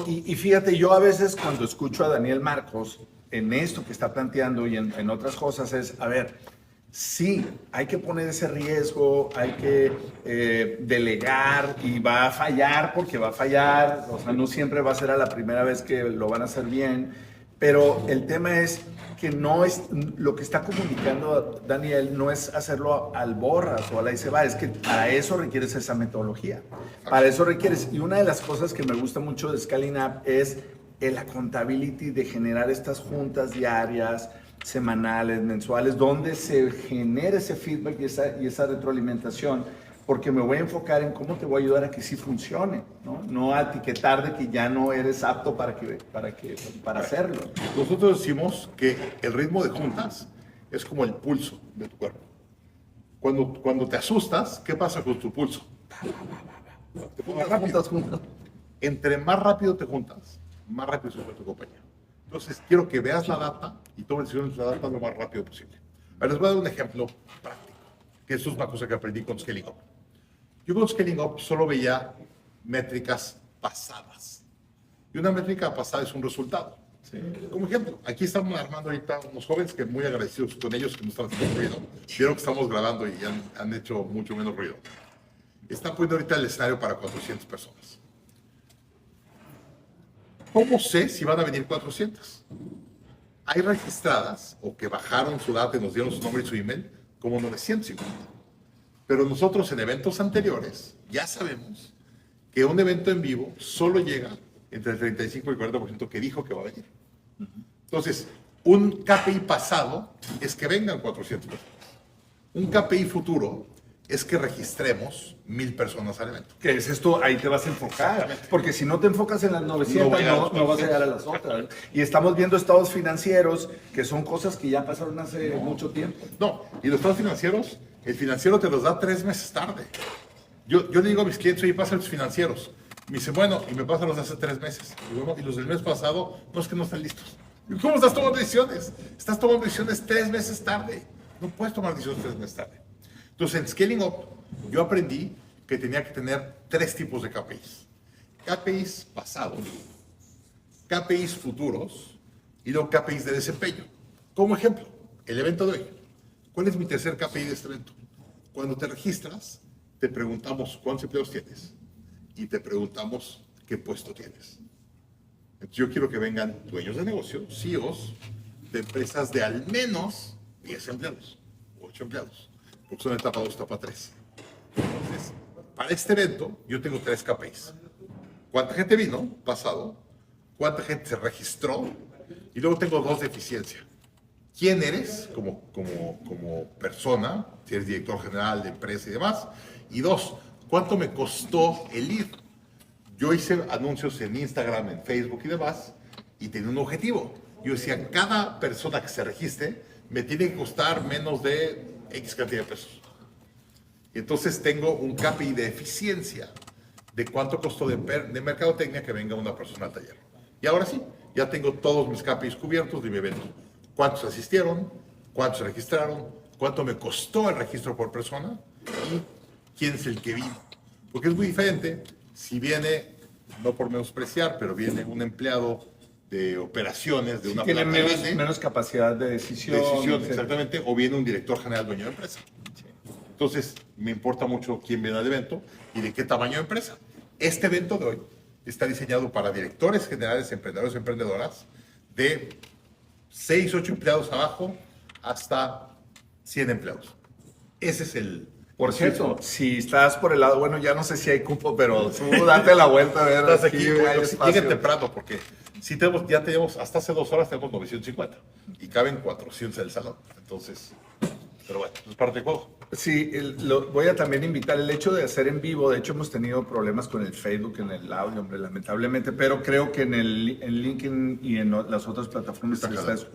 Y fíjate, yo a veces cuando escucho a Daniel Marcos en esto que está planteando y en otras cosas es, a ver, sí, hay que poner ese riesgo, hay que delegar y va a fallar porque va a fallar, o sea, no siempre va a ser a la primera vez que lo van a hacer bien, pero el tema es que no es, lo que está comunicando Daniel no es hacerlo al borras o a la y se va, es que para eso requieres esa metodología, para eso requieres, y una de las cosas que me gusta mucho de Scaling Up es el accountability de generar estas juntas diarias, semanales, mensuales, donde se genere ese feedback y esa retroalimentación, porque me voy a enfocar en cómo te voy a ayudar a que sí funcione, no a etiquetar de que ya no eres apto para hacerlo. Nosotros decimos que el ritmo de juntas es como el pulso de tu cuerpo. Cuando te asustas, ¿qué pasa con tu pulso? Te pones rápido. Juntas. Entre más rápido te juntas, más rápido sube tu compañía. Entonces, quiero que veas la data y tomes decisiones de la data lo más rápido posible. Ahora, les voy a dar un ejemplo práctico, que eso es una cosa que aprendí con Scaling Up. Yo con Scaling Up solo veía métricas pasadas. Y una métrica pasada es un resultado. Sí. Como ejemplo, aquí estamos armando ahorita unos jóvenes que muy agradecidos con ellos que no están haciendo ruido. Vieron que estamos grabando y han hecho mucho menos ruido. Están poniendo ahorita el escenario para 400 personas. ¿Cómo sé si van a venir 400? Hay registradas o que bajaron su data y nos dieron su nombre y su email como 950. Pero nosotros en eventos anteriores ya sabemos que un evento en vivo solo llega entre el 35 y el 40% que dijo que va a venir. Entonces, un KPI pasado es que vengan 400 personas. Un KPI futuro es que registremos 1000 personas al evento. ¿Qué es esto? Ahí te vas a enfocar. Porque si no te enfocas en las 900, no vas a llegar a las otras. Y estamos viendo estados financieros, que son cosas que ya pasaron hace mucho tiempo. No, y los estados financieros, el financiero te los da 3 meses tarde. Yo le digo a mis clientes, oye, pasa los financieros. Me dice, bueno, y me pasan los de hace 3 meses. Y, bueno, y los del mes pasado, no es que no están listos. ¿Y cómo estás tomando decisiones? Estás tomando decisiones 3 meses tarde. No puedes tomar decisiones 3 meses tarde. Entonces, en Scaling Up, yo aprendí que tenía que tener 3 tipos de KPIs. KPIs pasados, KPIs futuros y luego KPIs de desempeño. Como ejemplo, el evento de hoy. ¿Cuál es mi tercer KPI de este evento? Cuando te registras, te preguntamos cuántos empleados tienes y te preguntamos qué puesto tienes. Entonces, yo quiero que vengan dueños de negocio, CEOs, de empresas de al menos 10 empleados, 8 empleados, porque son etapa 2, etapa 3. Entonces, para este evento, yo tengo 3 KPIs. ¿Cuánta gente vino pasado? ¿Cuánta gente se registró? Y luego tengo 2 de eficiencia. ¿Quién eres como persona? Si eres director general de empresa y demás. Y 2, ¿cuánto me costó el ir? Yo hice anuncios en Instagram, en Facebook y demás, y tenía un objetivo. Yo decía, cada persona que se registre me tiene que costar menos de X cantidad de pesos. Y entonces tengo un KPI de eficiencia de cuánto costó de mercadotecnia que venga una persona al taller. Y ahora sí, ya tengo todos mis KPIs cubiertos de mi evento. ¿Cuántos asistieron? ¿Cuántos se registraron? ¿Cuánto me costó el registro por persona? ¿Y quién es el que vino? Porque es muy diferente si viene, no por menospreciar, pero viene un empleado de operaciones de una tiene planta menos capacidad de decisión. Exactamente, o viene un director general dueño de empresa. Sí. Entonces, me importa mucho quién viene al evento y de qué tamaño de empresa. Este evento de hoy está diseñado para directores generales, emprendedores, emprendedoras, de 6, 8 empleados abajo hasta 100 empleados. Ese es el... Por cierto, si estás por el lado, bueno, ya no sé si hay cupo, pero tú date la vuelta a ver. Estás aquí, lleguen temprano, porque sí ya tenemos, hasta hace 2 horas tenemos 950 y caben 400 en el salón. Entonces, pero bueno, es parte del juego. Sí, voy a también invitar el hecho de hacer en vivo. De hecho, hemos tenido problemas con el Facebook, en el audio, hombre, lamentablemente, pero creo que en LinkedIn y en las otras plataformas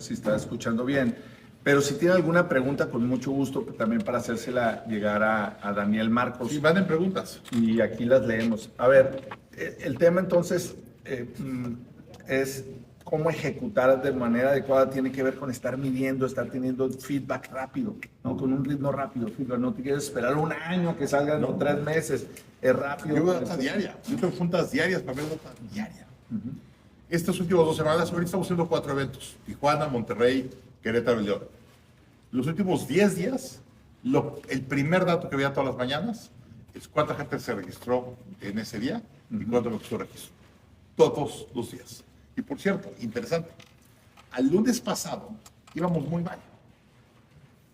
sí está escuchando bien. Pero si tiene alguna pregunta, con mucho gusto, también para hacérsela llegar a Daniel Marcos. Sí, van en preguntas. Y aquí las leemos. A ver, el tema entonces es cómo ejecutar de manera adecuada. Tiene que ver con estar midiendo, estar teniendo feedback rápido, ¿no? Con un ritmo rápido. No te quieres esperar un año a que salgan 3 meses. Es rápido. Yo veo data diaria. Yo tengo juntas diarias para ver data diaria. Estas últimas 2 semanas, ahorita estamos haciendo 4 eventos. Tijuana, Monterrey, Querétaro y León. Los últimos 10 días, el primer dato que veía todas las mañanas es cuánta gente se registró en ese día y cuánto me costó el registro. Todos los días. Y por cierto, interesante, al lunes pasado íbamos muy mal.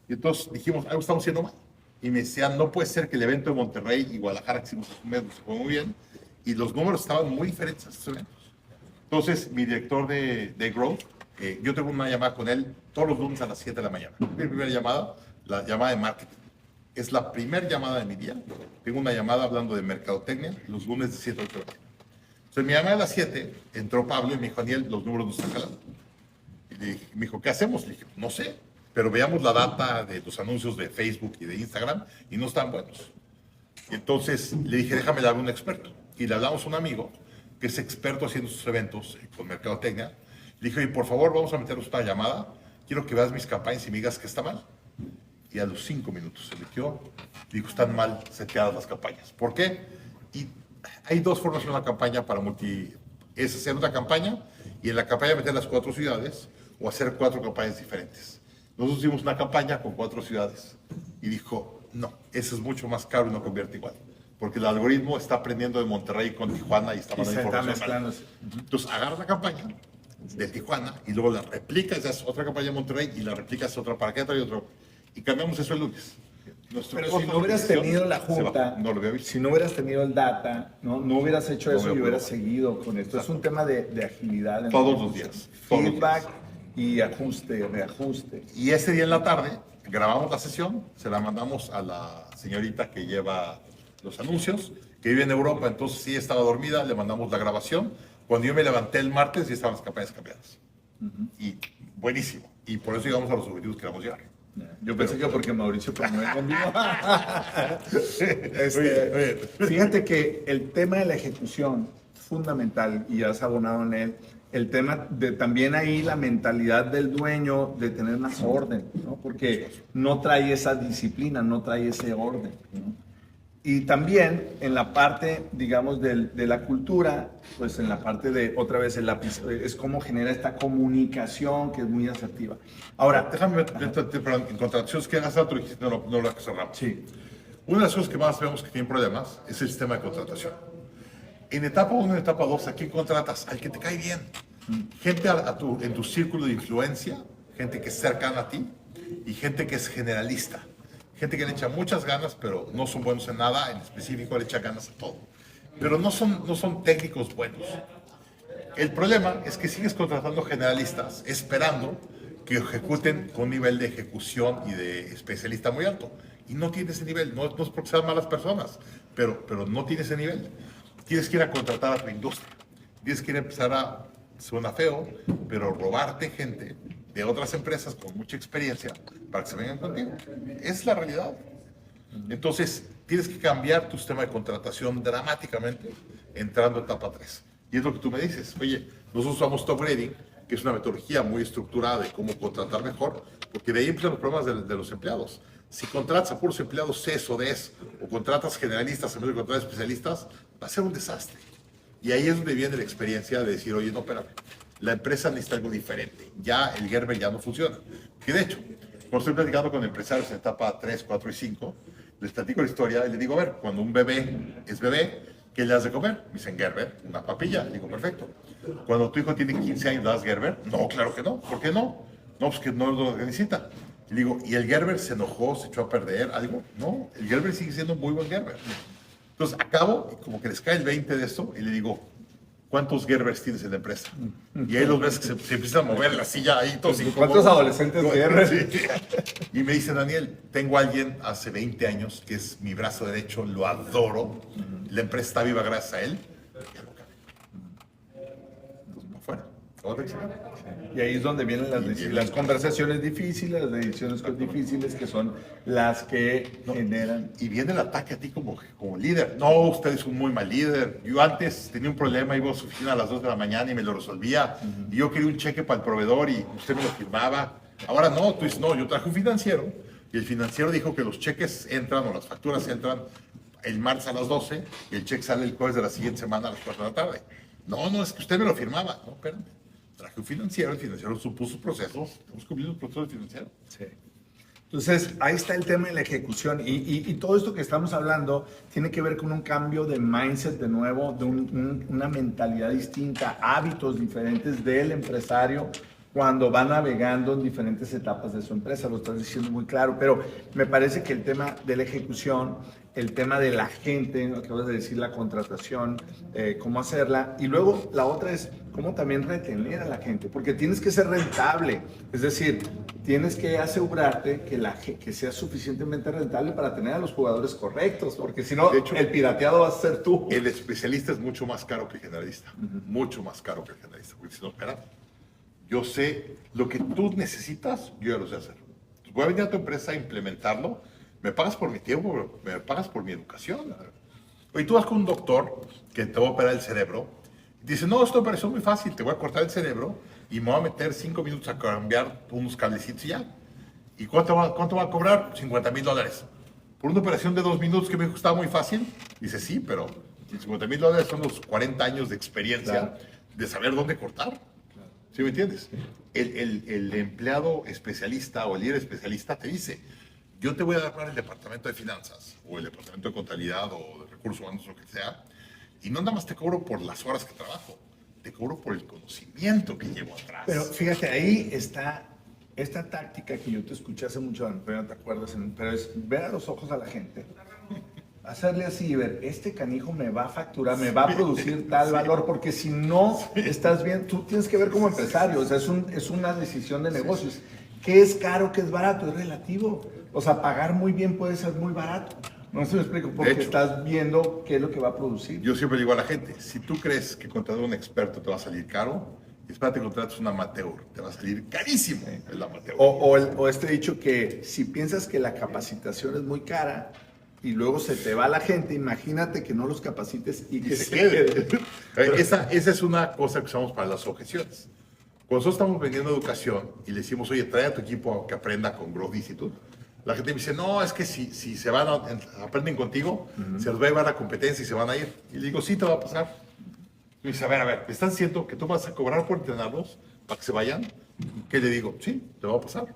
Y entonces dijimos, algo estamos haciendo mal. Y me decían, no puede ser que el evento de Monterrey y Guadalajara que hicimos hace un mes se fue muy bien y los números estaban muy diferentes a estos eventos. Entonces, mi director de Growth, yo tengo una llamada con él todos los lunes a las 7 de la mañana. Mi primera llamada, la llamada de marketing. Es la primera llamada de mi día. Tengo una llamada hablando de mercadotecnia los lunes de 7 a 8 de la mañana. Entonces, mi llamada a las 7, entró Pablo y me dijo, Daniel, los números no están jalando. Y me dijo, ¿qué hacemos? Le dije, no sé, pero veamos la data de los anuncios de Facebook y de Instagram y no están buenos. Y entonces le dije, déjame hablar a un experto. Y le hablamos a un amigo que es experto haciendo sus eventos con mercadotecnia. Le dije, oye, por favor, vamos a meternos una llamada. Quiero que veas mis campañas y me digas que está mal. Y a los 5 minutos se metió. Dijo, están mal seteadas las campañas. ¿Por qué? Y hay dos formas de hacer una campaña para es hacer una campaña y en la campaña meter las 4 ciudades o hacer 4 campañas diferentes. Nosotros hicimos una campaña con 4 ciudades y dijo, no, eso es mucho más caro y no convierte igual. Porque el algoritmo está aprendiendo de Monterrey con Tijuana y está mandando información mal. Entonces agarra la campaña de Tijuana y luego la replicas, es otra campaña de Monterrey y la replicas otra para Querétaro y otro. Y cambiamos eso el lunes. Pero si no hubieras tenido la junta, no lo había visto. si no hubieras tenido el data, no hubieras hecho eso y hubieras seguido con esto. Es un tema de agilidad. Todos los días. Feedback y ajuste, reajuste. Y ese día en la tarde grabamos la sesión, se la mandamos a la señorita que lleva los anuncios, que vive en Europa, entonces sí estaba dormida, le mandamos la grabación. Cuando yo me levanté el martes ya estaban las campañas cambiadas. Y buenísimo. Y por eso llegamos a los objetivos que queríamos llegar. Yo pensé que porque Mauricio promueve conmigo. Oye. Fíjate que el tema de la ejecución fundamental, y has abonado en él, el tema de también ahí la mentalidad del dueño de tener más orden, ¿no? Porque no trae esa disciplina, no trae ese orden, ¿no? Y también en la parte, digamos, de la cultura, pues en la parte de, otra vez, es cómo genera esta comunicación que es muy asertiva. Ahora, déjame perdón, en contradicciones que hagas otro y no lo cerramos. Sí. Una de las cosas que más vemos que tienen problemas es el sistema de contratación. En etapa 1 y etapa 2, ¿a quién contratas? Al que te cae bien. Gente en tu círculo de influencia, gente que es cercana a ti y gente que es generalista. Gente que le echa muchas ganas, pero no son buenos en nada, en específico le echa ganas a todo. Pero no son técnicos buenos. El problema es que sigues contratando generalistas esperando que ejecuten con un nivel de ejecución y de especialista muy alto. Y no tiene ese nivel, no es porque sean malas personas, pero no tiene ese nivel. Tienes que ir a contratar a tu industria. Tienes que ir a empezar a, suena feo, pero robarte gente de otras empresas con mucha experiencia para que se vengan contigo. Es la realidad. Entonces, tienes que cambiar tu sistema de contratación dramáticamente entrando a etapa 3. Y es lo que tú me dices. Oye, nosotros usamos Top Grading, que es una metodología muy estructurada de cómo contratar mejor, porque de ahí empiezan los problemas de los empleados. Si contratas a puros empleados CES o DES, o contratas generalistas en vez de contratar especialistas, va a ser un desastre. Y ahí es donde viene la experiencia de decir, oye, no, espérame, la empresa necesita algo diferente. Ya el Gerber ya no funciona. Que de hecho, cuando estoy platicando con empresarios en etapa 3, 4 y 5, les platico la historia y les digo, a ver, cuando un bebé es bebé, ¿qué le das de comer? Me dicen, Gerber, una papilla. Le digo, perfecto. Cuando tu hijo tiene 15 años, ¿le das Gerber? No, claro que no. ¿Por qué no? No, pues que no es lo que necesita. Le digo, ¿y el Gerber se enojó, se echó a perder? Algo. No, el Gerber sigue siendo un muy buen Gerber. Entonces acabo y como que les cae el 20 de esto y le digo, ¿cuántos Gerbers tienes en la empresa? Y ahí los ves que se empiezan a mover la silla ahí todos ¿Cuántos adolescentes Gerber? Sí. Y me dice, Daniel, tengo a alguien hace 20 años que es mi brazo derecho, lo adoro, la empresa está viva gracias a él, ya lo cambio. Entonces, afuera. Y ahí es donde vienen las conversaciones difíciles, las decisiones difíciles, que son las que generan. Y viene el ataque a ti como líder. No, usted es un muy mal líder. Yo antes tenía un problema, iba a su oficina a las 2 de la mañana y me lo resolvía. Y yo quería un cheque para el proveedor y usted me lo firmaba. Ahora no, tú dices, no, yo traje un financiero y el financiero dijo que los cheques entran o las facturas entran el martes a las 12 y el cheque sale el jueves de la siguiente semana a las 4 de la tarde. No, es que usted me lo firmaba. No, espérame. Traje un financiero, el financiero supuso procesos, hemos cumplido los procesos del financiero. Sí. Entonces, ahí está el tema de la ejecución y todo esto que estamos hablando tiene que ver con un cambio de mindset de nuevo, de una mentalidad distinta, hábitos diferentes del empresario cuando va navegando en diferentes etapas de su empresa, lo estás diciendo muy claro, pero me parece que el tema de la ejecución, el tema de la gente, acabas de decir la contratación, cómo hacerla, y luego la otra es cómo también retener a la gente, porque tienes que ser rentable, es decir, tienes que asegurarte que sea suficientemente rentable para tener a los jugadores correctos, porque si no, de hecho, el pirateado vas a ser tú. El especialista es mucho más caro que el generalista, mucho más caro que el generalista, porque si no, espera, yo sé lo que tú necesitas, yo ya lo sé hacer. Voy a venir a tu empresa a implementarlo, me pagas por mi tiempo, me pagas por mi educación. Oye, tú vas con un doctor que te va a operar el cerebro Dice, no, esto me pareció muy fácil, te voy a cortar el cerebro y me voy a meter 5 minutos a cambiar unos cablecitos y ya. ¿Y cuánto va a cobrar? $50,000. Por una operación de 2 minutos que me dijo que estaba muy fácil. Dice, sí, pero $50,000 son los 40 años de experiencia, claro, de saber dónde cortar. Claro. ¿Sí me entiendes? El empleado especialista o el líder especialista te dice, yo te voy a dar para el departamento de finanzas o el departamento de contabilidad o de recursos humanos o lo que sea, y no nada más te cobro por las horas que trabajo, te cobro por el conocimiento que llevo atrás. Pero fíjate, ahí está esta táctica que yo te escuché hace mucho, pero no te acuerdas, pero es ver a los ojos a la gente, hacerle así y ver, este canijo me va a facturar, me va a producir tal valor, porque si no estás bien, tú tienes que ver como empresario, o sea, es una decisión de negocios. ¿Qué es caro, qué es barato? Es relativo. O sea, pagar muy bien puede ser muy barato. No se me explico, porque estás viendo qué es lo que va a producir. Yo siempre digo a la gente, si tú crees que contratar a un experto te va a salir caro, espérate que contrates un amateur, te va a salir carísimo el amateur. O este dicho que si piensas que la capacitación es muy cara y luego se te va la gente, imagínate que no los capacites y que se quede. Esa es una cosa que usamos para las objeciones. Cuando nosotros estamos vendiendo educación y le decimos, oye, trae a tu equipo que aprenda con Growth Institute, la gente me dice, no, es que si se van aprenden contigo, se les va a llevar la competencia y se van a ir. Y le digo, sí, te va a pasar. Y me dice, a ver, ¿me estás diciendo que tú vas a cobrar por entrenarlos para que se vayan? ¿Qué le digo? Sí, te va a pasar.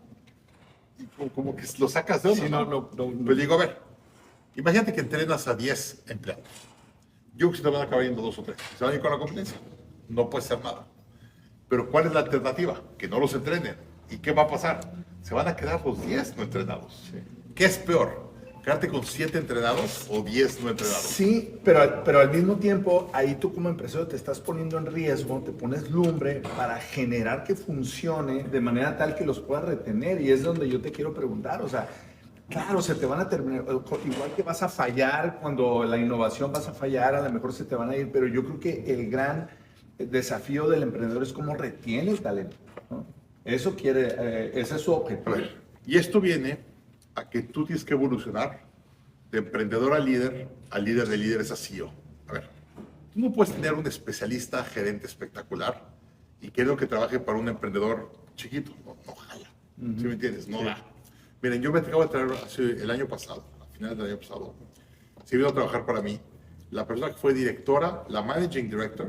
Y como que lo sacas de onda, sí, ¿no? Pues le digo, a ver, imagínate que entrenas a 10 empleados. Yo creo que se te van a acabar yendo 2 o 3. Se van a ir con la competencia. No puede ser nada. Pero ¿cuál es la alternativa? Que no los entrenen. ¿Y qué va a pasar? Se van a quedar los 10 no entrenados. Sí. ¿Qué es peor? ¿Quedarte con 7 entrenados o 10 no entrenados? Sí, pero al mismo tiempo, ahí tú como empresario te estás poniendo en riesgo, te pones lumbre para generar que funcione de manera tal que los puedas retener. Y es donde yo te quiero preguntar, o sea, claro, se te van a terminar, igual que vas a fallar, cuando la innovación vas a fallar, a lo mejor se te van a ir, pero yo creo que el gran desafío del emprendedor es cómo retiene el talento, ¿no? Ese es su objetivo. Y esto viene a que tú tienes que evolucionar de emprendedor a líder de líderes a CEO. A ver, tú no puedes tener un especialista, gerente espectacular y quiero que trabaje para un emprendedor chiquito. No jala. ¿Sí me entiendes? No da. Miren, yo me acabo de traer el año pasado, a finales del año pasado, se vino a trabajar para mí la persona que fue directora, la Managing Director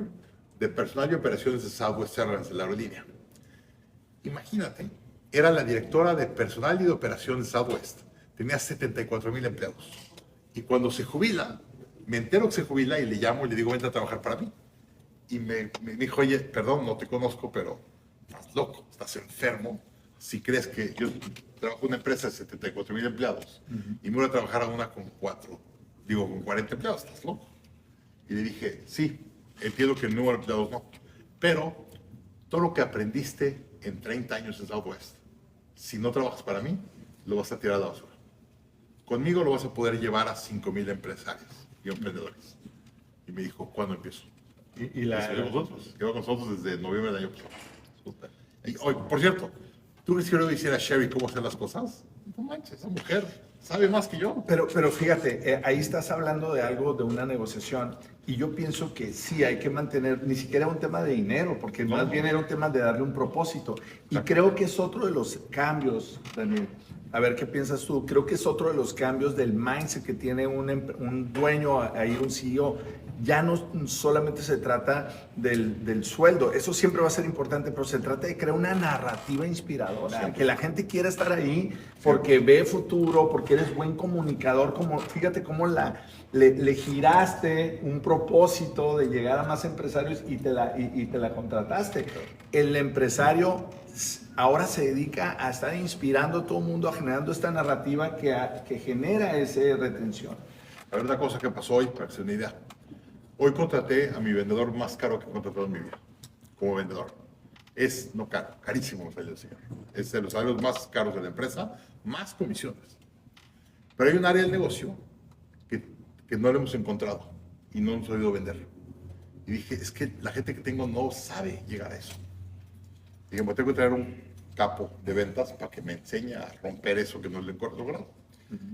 de Personal y Operaciones de Southwest Airlines, de la aerolínea. Imagínate, era la directora de Personal y de Operaciones de Southwest. Tenía 74,000 empleados. Y cuando se jubila, me entero que se jubila y le llamo y le digo, vente a trabajar para mí. Y me dijo, oye, perdón, no te conozco, pero estás loco, estás enfermo. Si crees que yo trabajo en una empresa de 74,000 empleados y me voy a trabajar a una con 40 empleados, estás loco. Y le dije, sí, entiendo que el número de empleados no, pero todo lo que aprendiste en 30 años en Southwest, si no trabajas para mí, lo vas a tirar a la basura. Conmigo lo vas a poder llevar a 5,000 empresarios y emprendedores. Y me dijo, ¿cuándo empiezo? Y quedó con nosotros desde noviembre del año pasado. Y hoy, por cierto, ¿tú crees que yo le hiciera a Sherry cómo hacer las cosas? No manches, esa mujer sabe más que yo. Pero fíjate, ahí estás hablando de algo, de una negociación, y yo pienso que sí hay que mantener, ni siquiera un tema de dinero, porque más bien era un tema de darle un propósito. Y creo que es otro de los cambios, Daniel. A ver, ¿qué piensas tú? Creo que es otro de los cambios del mindset que tiene un dueño, ahí un CEO. Ya no solamente se trata del sueldo, eso siempre va a ser importante, pero se trata de crear una narrativa inspiradora, que la gente quiera estar ahí porque ve futuro, porque eres buen comunicador, fíjate cómo le giraste un propósito de llegar a más empresarios y te la contrataste. El empresario ahora se dedica a estar inspirando a todo el mundo, a generando esta narrativa que genera esa retención. A ver, una cosa que pasó hoy, para que se den una idea. Hoy contraté a mi vendedor más caro que he contratado en mi vida, como vendedor. No caro, carísimo me salió el señor. Es de los salarios más caros de la empresa, más comisiones. Pero hay un área del negocio que no lo hemos encontrado y no hemos sabido vender. Y dije, es que la gente que tengo no sabe llegar a eso. Dije, me tengo que traer un capo de ventas para que me enseñe a romper eso que no le he logrado.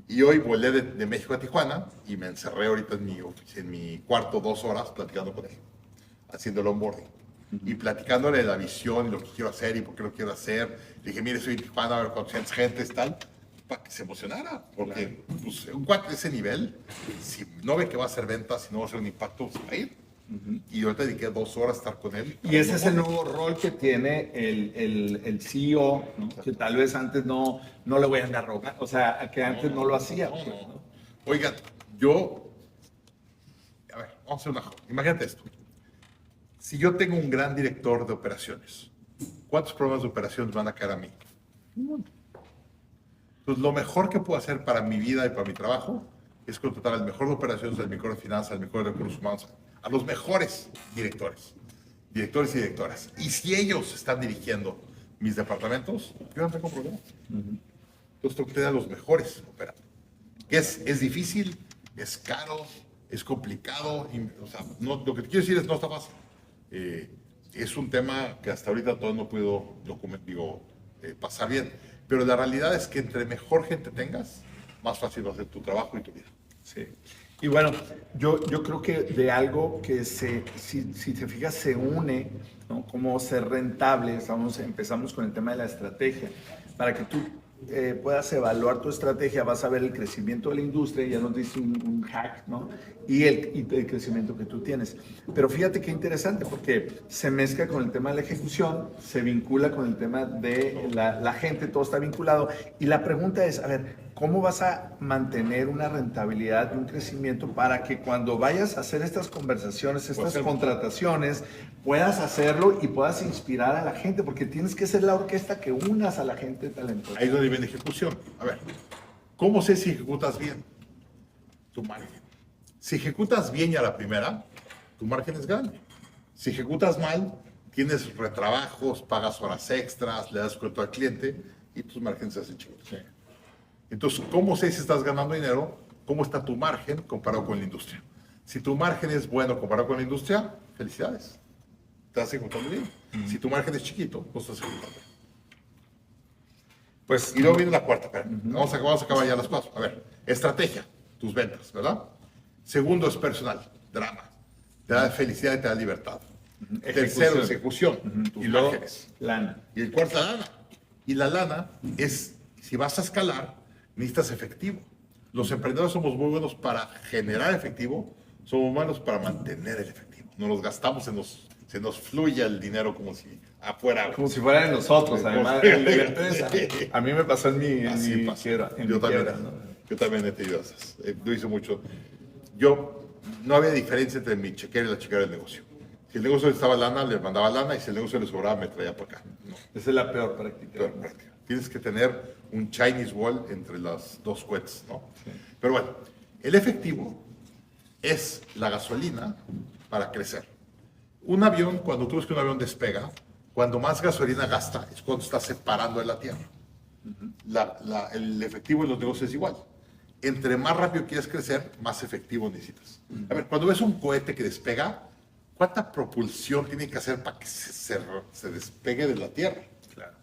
Y hoy volé de México a Tijuana y me encerré ahorita en mi cuarto 2 horas platicando con él. haciendo el onboarding y platicándole de la visión y lo que quiero hacer y por qué lo quiero hacer. Le dije, mire, soy en Tijuana, a ver cuántas gentes, tal, para que se emocionara. Porque pues, un cuate de ese nivel, si no ve que va a hacer ventas, si no va a hacer un impacto, se va a ir. Y ahorita dediqué 2 horas a estar con él. Y ese es el nuevo rol que tiene el CEO, ¿no? Que tal vez antes no le voy a andar rogando, o sea, que antes no lo hacía. Pues, ¿no? Oigan, a ver, vamos a hacer una. Imagínate esto. Si yo tengo un gran director de operaciones, ¿cuántos programas de operaciones van a caer a mí? Un montón. Entonces, lo mejor que puedo hacer para mi vida y para mi trabajo es contratar al mejor de operaciones, al mejor de finanzas, al mejor de recursos humanos, a los mejores directores y directoras. Y si ellos están dirigiendo mis departamentos, yo no tengo problema. Entonces, tengo que tener a los mejores operando. Es difícil, es caro, es complicado. O sea, lo que te quiero decir es no está fácil. Es un tema que hasta ahorita todavía no puedo pasar bien. Pero la realidad es que entre mejor gente tengas, más fácil va a ser tu trabajo y tu vida. Sí. Y bueno, yo creo que de algo que si te fijas, se une, ¿no? Cómo ser rentable. Empezamos con el tema de la estrategia. Para que tú puedas evaluar tu estrategia, vas a ver el crecimiento de la industria, ya nos dice un hack, ¿no? Y el crecimiento que tú tienes. Pero fíjate qué interesante, porque se mezcla con el tema de la ejecución, se vincula con el tema de la gente, todo está vinculado. Y la pregunta es, a ver, ¿cómo vas a mantener una rentabilidad y un crecimiento para que cuando vayas a hacer estas conversaciones, estas contrataciones, puedas hacerlo y puedas inspirar a la gente? Porque tienes que ser la orquesta que unas a la gente talentosa. Ahí es donde viene ejecución. A ver, ¿cómo sé si ejecutas bien? Tu margen. Si ejecutas bien y a la primera, tu margen es grande. Si ejecutas mal, tienes retrabajos, pagas horas extras, le das cuenta al cliente y tus márgenes se hacen chiquitos. Sí. Entonces, ¿cómo sé si estás ganando dinero? ¿Cómo está tu margen comparado con la industria? Si tu margen es bueno comparado con la industria, felicidades. Estás ejecutando bien. Si tu margen es chiquito, no estás ejecutando bien. Pues, y luego viene la cuarta. Vamos a acabar ya las cosas. A ver, estrategia, tus ventas, ¿verdad? Segundo es personal, drama. Te da felicidad y te da libertad. Tercero es ejecución, tus y luego, márgenes. lana. Y el cuarto, la lana. Y la lana es, si vas a escalar, necesitas efectivo. Los emprendedores somos muy buenos para generar efectivo, somos malos para mantener el efectivo. No nos gastamos, se nos fluye el dinero como si afuera. Como si fuera de nosotros, además, de la empresa. A mí me pasó en mi quiebra. Yo también he tenido esas. Lo hice mucho. No había diferencia entre mi chequera y la chequera del negocio. Si el negocio necesitaba lana, le mandaba lana, y si el negocio le sobraba, me traía para acá. No. Esa es la peor práctica. Tienes que tener un Chinese wall entre las dos cuetas, ¿no? Sí. Pero bueno, el efectivo es la gasolina para crecer. Un avión, cuando tú ves que un avión despega, cuando más gasolina gasta es cuando está separando de la tierra. El efectivo en los negocios es igual. Entre más rápido quieres crecer, más efectivo necesitas. A ver, cuando ves un cohete que despega, ¿cuánta propulsión tiene que hacer para que se despegue de la tierra? Claro.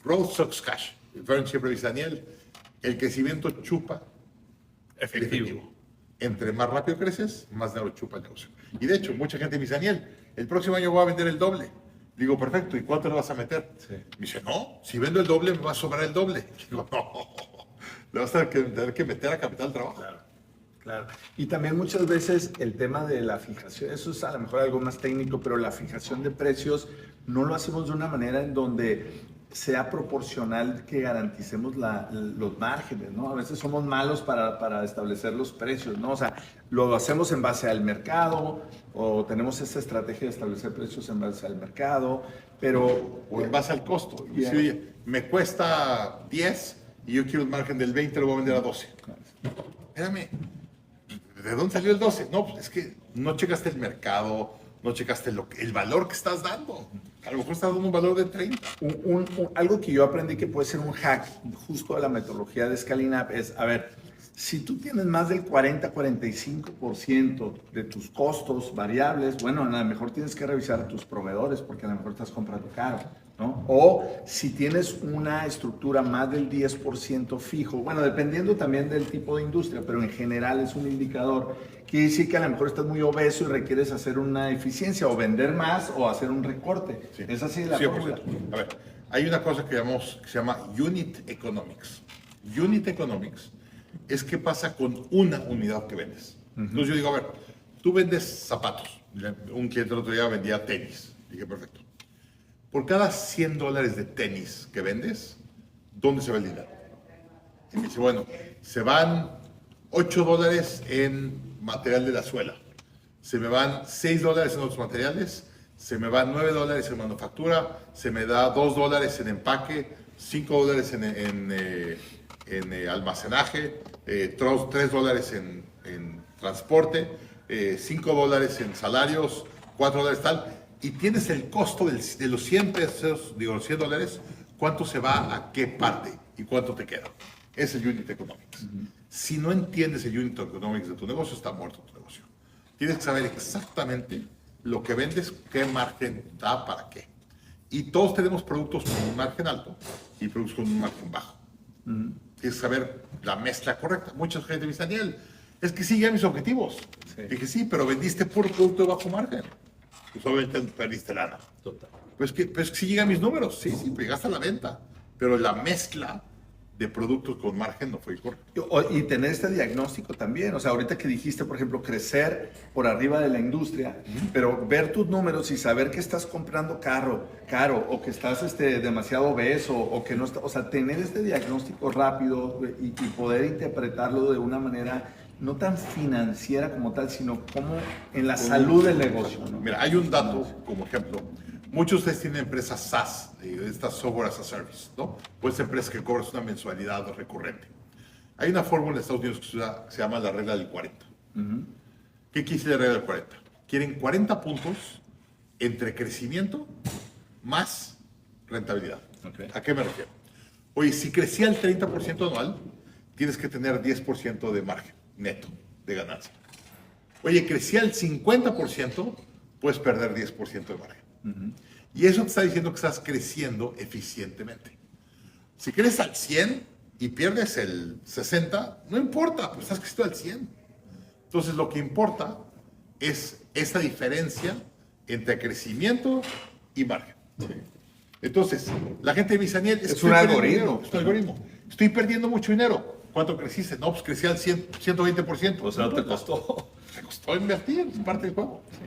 Growth sucks cash. Vern siempre dice, Daniel, el crecimiento chupa efectivo. Entre más rápido creces, más dinero chupa el negocio. Y de hecho, mucha gente me dice, Daniel, el próximo año voy a vender el doble. Digo, perfecto, ¿y cuánto le vas a meter? Sí. Me dice, no, si vendo el doble, me va a sobrar el doble. Digo, no, le vas a tener que meter a capital de trabajo. Claro. Claro. Y también muchas veces el tema de la fijación, eso es a lo mejor algo más técnico, pero la fijación de precios no lo hacemos de una manera en donde sea proporcional que garanticemos los márgenes, ¿no? A veces somos malos para establecer los precios, ¿no? O sea, lo hacemos en base al mercado o tenemos esa estrategia de establecer precios en base al mercado, pero... O en base al costo. Y si, oye, me cuesta 10 y yo quiero un margen del 20, lo voy a vender a 12. Espérame. ¿De dónde salió el 12? No, pues es que no checaste el mercado, no checaste el valor que estás dando. A lo mejor estás dando un valor de 30. Algo que yo aprendí que puede ser un hack justo a la metodología de Scaling Up es, a ver, si tú tienes más del 40-45% de tus costos variables, bueno, a lo mejor tienes que revisar a tus proveedores porque a lo mejor estás comprando caro. ¿no? O si tienes una estructura más del 10% fijo, bueno, dependiendo también del tipo de industria, pero en general es un indicador. Quiere decir que a lo mejor estás muy obeso y requieres hacer una eficiencia o vender más o hacer un recorte. Sí. Es así la 100%. fórmula. A ver, hay una cosa que se llama Unit Economics. Unit Economics es qué pasa con una unidad que vendes. Entonces yo digo, a ver, tú vendes zapatos. Un cliente el otro día vendía tenis. Dije, perfecto. Por cada $100 de tenis que vendes, ¿dónde se va el dinero? Y me dice, bueno, se van $8 en material de la suela. Se me van $6 en otros materiales. Se me van $9 en manufactura. Se me da $2 en empaque. $5 en almacenaje. $3 en transporte. $5 en salarios. $4 tal. Y tienes el costo de los 100 pesos, digo, los $100, cuánto se va a qué parte y cuánto te queda. Es el Unit Economics. Si no entiendes el Unit Economics de tu negocio, está muerto tu negocio. Tienes que saber exactamente lo que vendes, qué margen da para qué. Y todos tenemos productos con un margen alto y productos con un margen bajo. Tienes que saber la mezcla correcta. Mucha gente me dice, Daniel, es que sí, ya mis objetivos. Sí. Dije, sí, pero vendiste puro producto de bajo margen. Pues obviamente perdiste lana. Total. Pues que sí llegan mis números, sí, llegaste a la venta, pero la mezcla de productos con margen no fue correcta. Y tener este diagnóstico también, o sea, ahorita que dijiste, por ejemplo, crecer por arriba de la industria, pero ver tus números y saber que estás comprando caro, o que estás demasiado obeso, o que no está, o sea, tener este diagnóstico rápido y poder interpretarlo de una manera no tan financiera como tal, sino como en la salud del negocio, ¿no? Mira, hay un dato como ejemplo. Muchos de ustedes tienen empresas SaaS, estas Software as a Service, ¿no? Pues empresas que cobras una mensualidad recurrente. Hay una fórmula en Estados Unidos que se llama la regla del 40. ¿Qué quiere decir la regla del 40? Quieren 40 puntos entre crecimiento más rentabilidad. Okay. ¿A qué me refiero? Oye, si crecía el 30% anual, tienes que tener 10% de margen neto de ganancia. Oye, crecía el 50%, puedes perder 10% de margen. Y eso te está diciendo que estás creciendo eficientemente. Si creces al 100 y pierdes el 60, no importa, pues estás creciendo al 100. Entonces lo que importa es esta diferencia entre crecimiento y margen. Sí. Entonces, la gente me dice, Daniel, es un algoritmo. Es un algoritmo. Estoy perdiendo mucho dinero. ¿Cuánto creciste? No, pues crecí al 120%. O sea, no te costó. Te costó invertir, es parte del juego. Sí.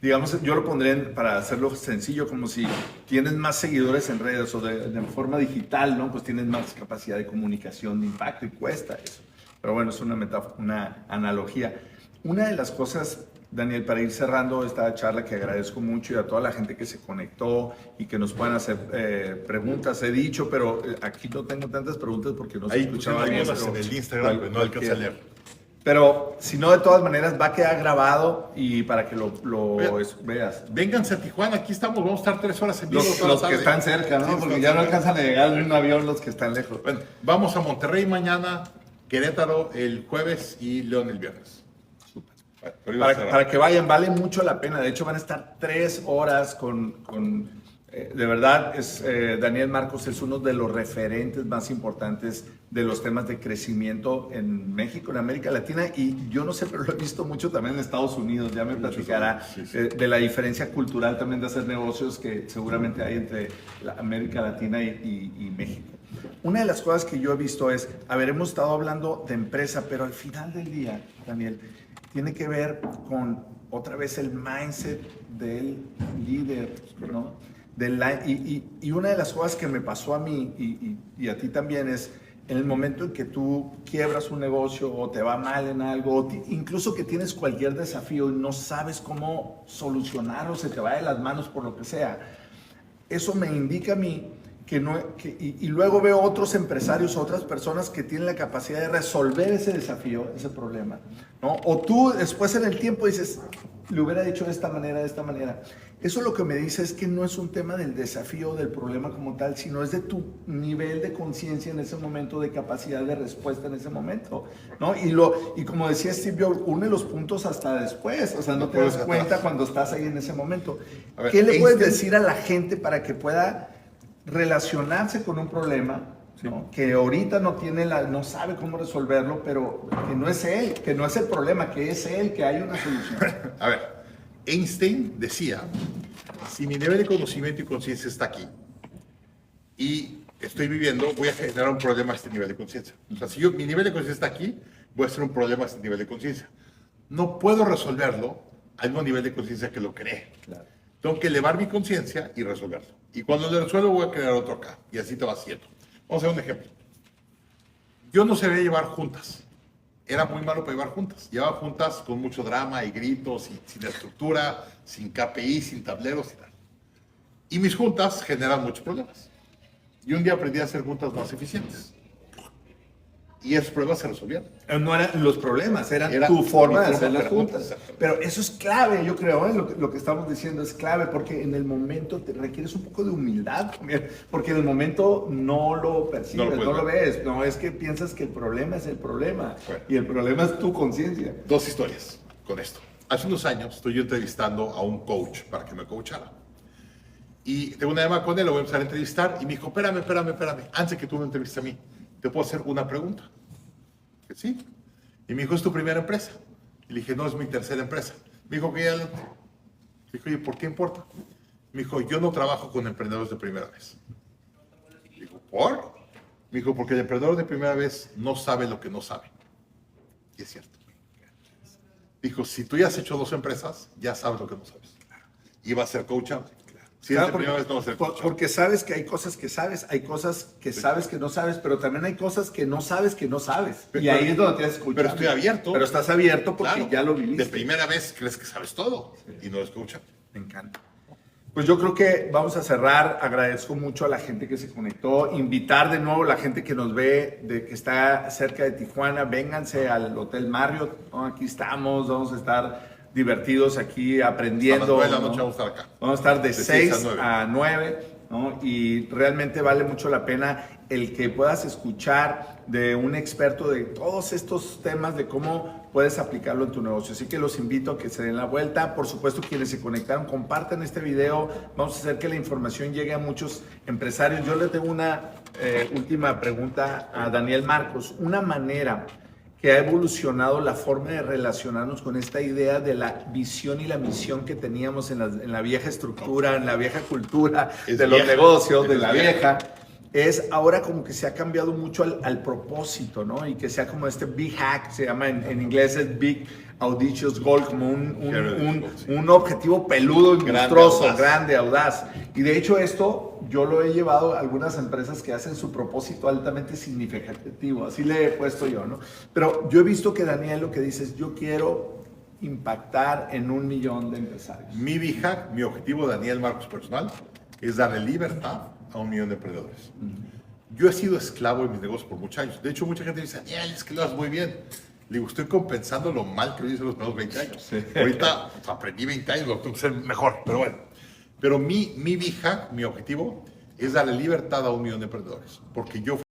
Digamos, yo lo pondré para hacerlo sencillo, como si tienes más seguidores en redes o de forma digital, ¿no? Pues tienes más capacidad de comunicación, de impacto y cuesta eso. Pero bueno, es una metáfora, una analogía. Una de las cosas, Daniel, para ir cerrando esta charla, que agradezco mucho, y a toda la gente que se conectó y que nos puedan hacer preguntas, he dicho, pero aquí no tengo tantas preguntas porque no se escuchaba bien. En el Instagram, pero no alcanza a leer. Pero si no, de todas maneras va a quedar grabado y para que lo veas. Vénganse a Tijuana, aquí estamos, vamos a estar 3 horas en vivo. Los que están cerca, ¿no? Sí, porque ya no alcanzan a llegar en un avión los que están lejos. Bueno, vamos a Monterrey mañana, Querétaro el jueves y León el viernes. Para que vayan, vale mucho la pena. De hecho, van a estar 3 horas con de verdad, Daniel Marcos es uno de los referentes más importantes de los temas de crecimiento en México, en América Latina, y yo no sé, pero lo he visto mucho también en Estados Unidos. Ya me platicará de la diferencia cultural también de hacer negocios que seguramente hay entre América Latina y México. Una de las cosas que yo he visto es, hemos estado hablando de empresa, pero al final del día, Daniel, tiene que ver con otra vez el mindset del líder, ¿no? Y una de las cosas que me pasó a mí y a ti también es en el momento en que tú quiebras un negocio o te va mal en algo, incluso que tienes cualquier desafío y no sabes cómo solucionarlo, se te va de las manos por lo que sea. Eso me indica a mí y luego veo otros empresarios, otras personas que tienen la capacidad de resolver ese desafío, ese problema, ¿no? O tú después en el tiempo dices, le hubiera dicho de esta manera, de esta manera. Eso lo que me dice es que no es un tema del desafío, del problema como tal, sino es de tu nivel de conciencia en ese momento, de capacidad de respuesta en ese momento, ¿no? Y como decía Steve Jobs, une los puntos hasta después, o sea, no te das cuenta cuando estás ahí en ese momento. ¿Qué le puedes decir a la gente para que pueda relacionarse con un problema, ¿no? Que ahorita no sabe cómo resolverlo, pero que no es él, que no es el problema, que es él, que hay una solución. A ver, Einstein decía, si mi nivel de conocimiento y conciencia está aquí y estoy viviendo, voy a generar un problema a este nivel de conciencia. O sea, si mi nivel de conciencia está aquí, voy a hacer un problema a este nivel de conciencia. No puedo resolverlo al mismo nivel de conciencia que lo creé. Claro. Tengo que elevar mi conciencia y resolverlo. Y cuando lo resuelvo, voy a crear otro acá. Y así te va haciendo. Vamos a ver un ejemplo. Yo no sabía llevar juntas. Era muy malo para llevar juntas. Llevaba juntas con mucho drama y gritos, y sin estructura, sin KPI, sin tableros y tal. Y mis juntas generan muchos problemas. Y un día aprendí a hacer juntas más eficientes. Y esos problemas se resolvieron. No eran los problemas, era Era tu forma de mi hacer forma las de hacer juntas. juntas. Pero eso es clave, yo creo, ¿eh? Lo que estamos diciendo es clave, porque en el momento te requieres un poco de humildad, porque en el momento no lo percibes, no lo ves. No es que piensas que el problema es el problema, Bueno. y el problema es tu conciencia. Dos historias con esto. Hace unos años estoy yo entrevistando a un coach para que me coachara. Y tengo una llamada con él, lo voy a empezar a entrevistar y me dijo, espérame. Antes de que tú me entrevistes a mí, ¿te puedo hacer una pregunta? Que sí. Y me dijo, ¿es tu primera empresa? Y le dije, no, es mi tercera empresa. Me dijo que ya... Le dije, oye, ¿por qué importa? Me dijo, yo no trabajo con emprendedores de primera vez. Le digo, ¿por? Me dijo, porque el emprendedor de primera vez no sabe lo que no sabe. Y es cierto. Dijo, si tú ya has hecho 2 empresas, ya sabes lo que no sabes. Y va a ser coachable. Si es Claro, la primera vez, no va a ser coachable. porque sabes que hay cosas que sabes, hay cosas que sabes que no sabes, pero también hay cosas que no sabes que no sabes. Y ahí es donde tienes que escuchar. Pero estoy abierto. Pero estás abierto porque Claro, ya lo viviste. de primera vez crees que sabes todo y no es coachable. Me encanta. Pues yo creo que vamos a cerrar. Agradezco mucho a la gente que se conectó. Invitar de nuevo a la gente que nos ve, que está cerca de Tijuana. Vénganse al Hotel Marriott, ¿no? Aquí estamos, vamos a estar divertidos aquí aprendiendo. A las 9 de la ¿no? noche vamos a estar acá. Vamos a estar de 6 6 a 9, ¿no? Y realmente vale mucho la pena el que puedas escuchar de un experto de todos estos temas, de cómo puedes aplicarlo en tu negocio. Así que los invito a que se den la vuelta. Por supuesto, quienes se conectaron, compartan este video. Vamos a hacer que la información llegue a muchos empresarios. Yo les tengo una última pregunta a Daniel Marcos. Una manera que ha evolucionado la forma de relacionarnos con esta idea de la visión y la misión que teníamos en la vieja estructura, en la vieja cultura Es de los vieja. negocios, de Es la vieja. vieja, es ahora como que se ha cambiado mucho al propósito, ¿no? Y que sea como este big hack, se llama en inglés es big audacious goal, como un objetivo peludo y Grande, monstruoso, audaz. grande, audaz. Y de hecho esto yo lo he llevado a algunas empresas que hacen su propósito altamente significativo, así le he puesto yo, ¿no? Pero yo he visto que Daniel lo que dice es, yo quiero impactar en 1 millón de empresarios. Mi big hack, mi objetivo, Daniel Marcos personal, es darle libertad a 1 millón de emprendedores. Yo he sido esclavo de mis negocios por muchos años. De hecho, mucha gente dice, Daniel, es que lo haces muy bien. Le digo, estoy compensando lo mal que lo hice los primeros 20 años. Sí. Ahorita pues, aprendí 20 años, lo tengo que hacer mejor, pero bueno. Pero mi big hack, mi objetivo, es darle libertad a 1 millón de emprendedores. Porque yo